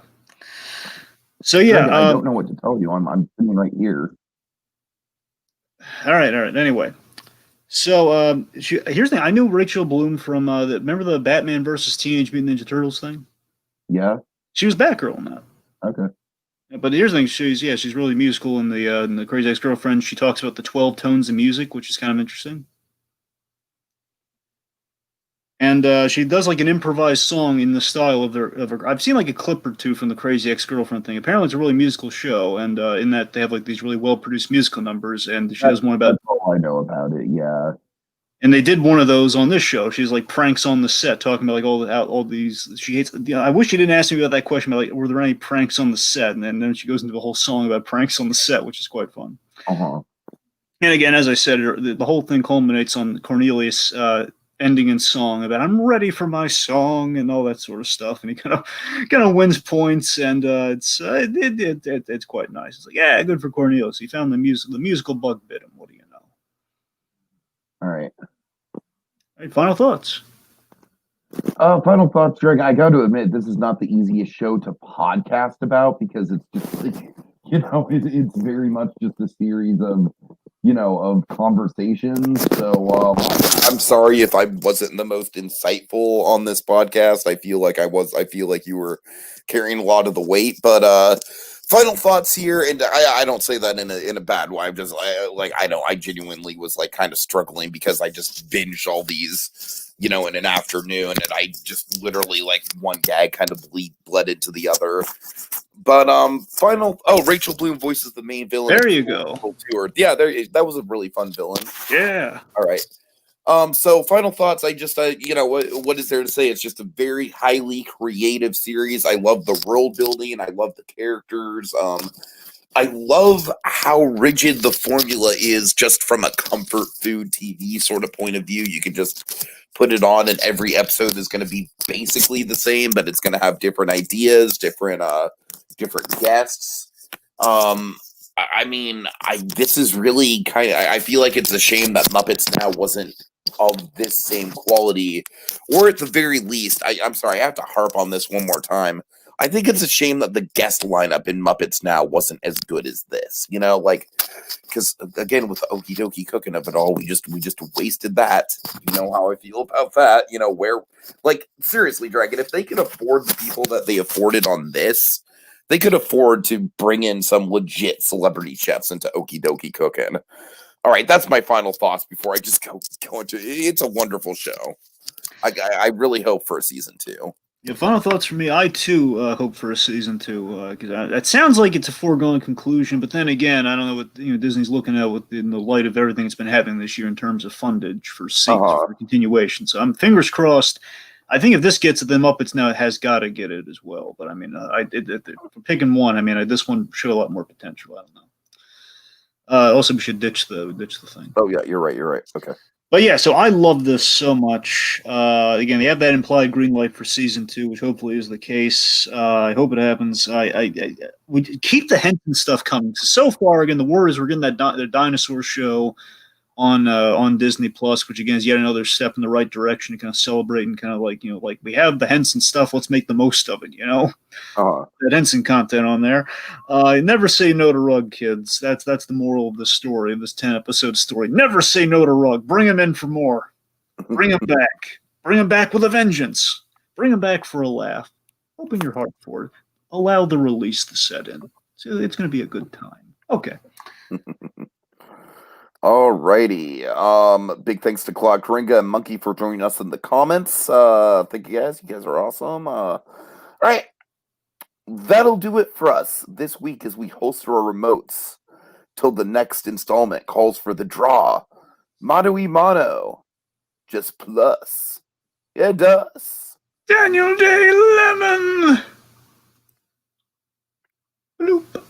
So yeah, Dragon, I don't know what to tell you. I'm sitting right here. all right. Anyway, so here's the thing. I knew Rachel Bloom from remember the Batman versus Teenage Mutant Ninja Turtles thing? Yeah. She was Batgirl in that. Okay. But here's the thing. She's really musical in the Crazy Ex-Girlfriend. She talks about the 12 tones of music, which is kind of interesting. And she does like an improvised song in the style of her. I've seen like a clip or two from the Crazy Ex-Girlfriend thing. Apparently, it's a really musical show, and in that they have like these really well-produced musical numbers. And she does one about. That's all I know about it. Yeah. And they did one of those on this show. She's like pranks on the set, talking about like all these. She hates. I wish you didn't ask me about that question. About like, were there any pranks on the set? And then she goes into a whole song about pranks on the set, which is quite fun. Uh-huh. And again, as I said, the whole thing culminates on Cornelius ending in song about "I'm ready for my song" and all that sort of stuff. And he kind of wins points, and it's quite nice. It's like, yeah, good for Cornelius. He found the musical bug bit him. What do you know? All right. All right, final thoughts. Final thoughts, Greg. I got to admit, this is not the easiest show to podcast about because it's just, it's very much just a series of of conversations. So I'm sorry if I wasn't the most insightful on this podcast. I feel like I was. I feel like you were carrying a lot of the weight. But final thoughts here, and I don't say that in a bad way. I'm just like I know I genuinely was like kind of struggling because I just binged all these, in an afternoon, and I just literally like one gag kind of bled into the other. But final. Oh, Rachel Bloom voices the main villain. There you go. Tour. Yeah, that was a really fun villain. Yeah. All right. So final thoughts. I just, what is there to say? It's just a very highly creative series. I love the world building. I love the characters. I love how rigid the formula is just from a comfort food TV sort of point of view. You can just put it on and every episode is going to be basically the same, but it's going to have different ideas, different guests. This is really I feel like it's a shame that Muppets Now wasn't of this same quality, or at the very least, I'm sorry, I have to harp on this one more time. I think it's a shame that the guest lineup in Muppets Now wasn't as good as this, because again, with the okie dokie cooking of it all, we just wasted that. You know how I feel about that. Where, like, seriously, Dragon, if they could afford the people that they afforded on this, they could afford to bring in some legit celebrity chefs into okie dokie cooking. All right, that's my final thoughts before I just go into it. It's a wonderful show. I really hope for a season 2. Yeah, final thoughts for me. I too hope for a season 2 because that sounds like it's a foregone conclusion. But then again, I don't know what Disney's looking at in the light of everything it's been having this year in terms of fundage for for continuation. So I'm fingers crossed. I think if this gets it, then Muppets Now has got to get it as well. But I mean, for picking one, I mean, this one showed a lot more potential. I don't know. Also, we should ditch the thing. Oh yeah, you're right. Okay. But yeah, so I love this so much. Again, they have that implied green light for season 2, which hopefully is the case. I hope it happens. I would keep the Henson stuff coming. So far, again, the word is we're getting the dinosaur show on Disney Plus, which again is yet another step in the right direction to kind of celebrate and kind of like we have the Henson stuff. Let's make the most of it. That Henson content on there. Never say no to Rugg, kids. That's the moral of this story, of this 10-episode story. Never say no to Rugg. Bring him in for more. Bring him back. Bring him back with a vengeance. Bring him back for a laugh. Open your heart for it. Allow the release to set in. So it's going to be a good time. Okay. Alrighty. Big thanks to Claude Coringa and Monkey for joining us in the comments. Thank you guys. You guys are awesome. All right. That'll do it for us this week as we holster our remotes till the next installment calls for the draw. Mano y mano. Just plus. It does. Daniel Day Lemon. Bloop.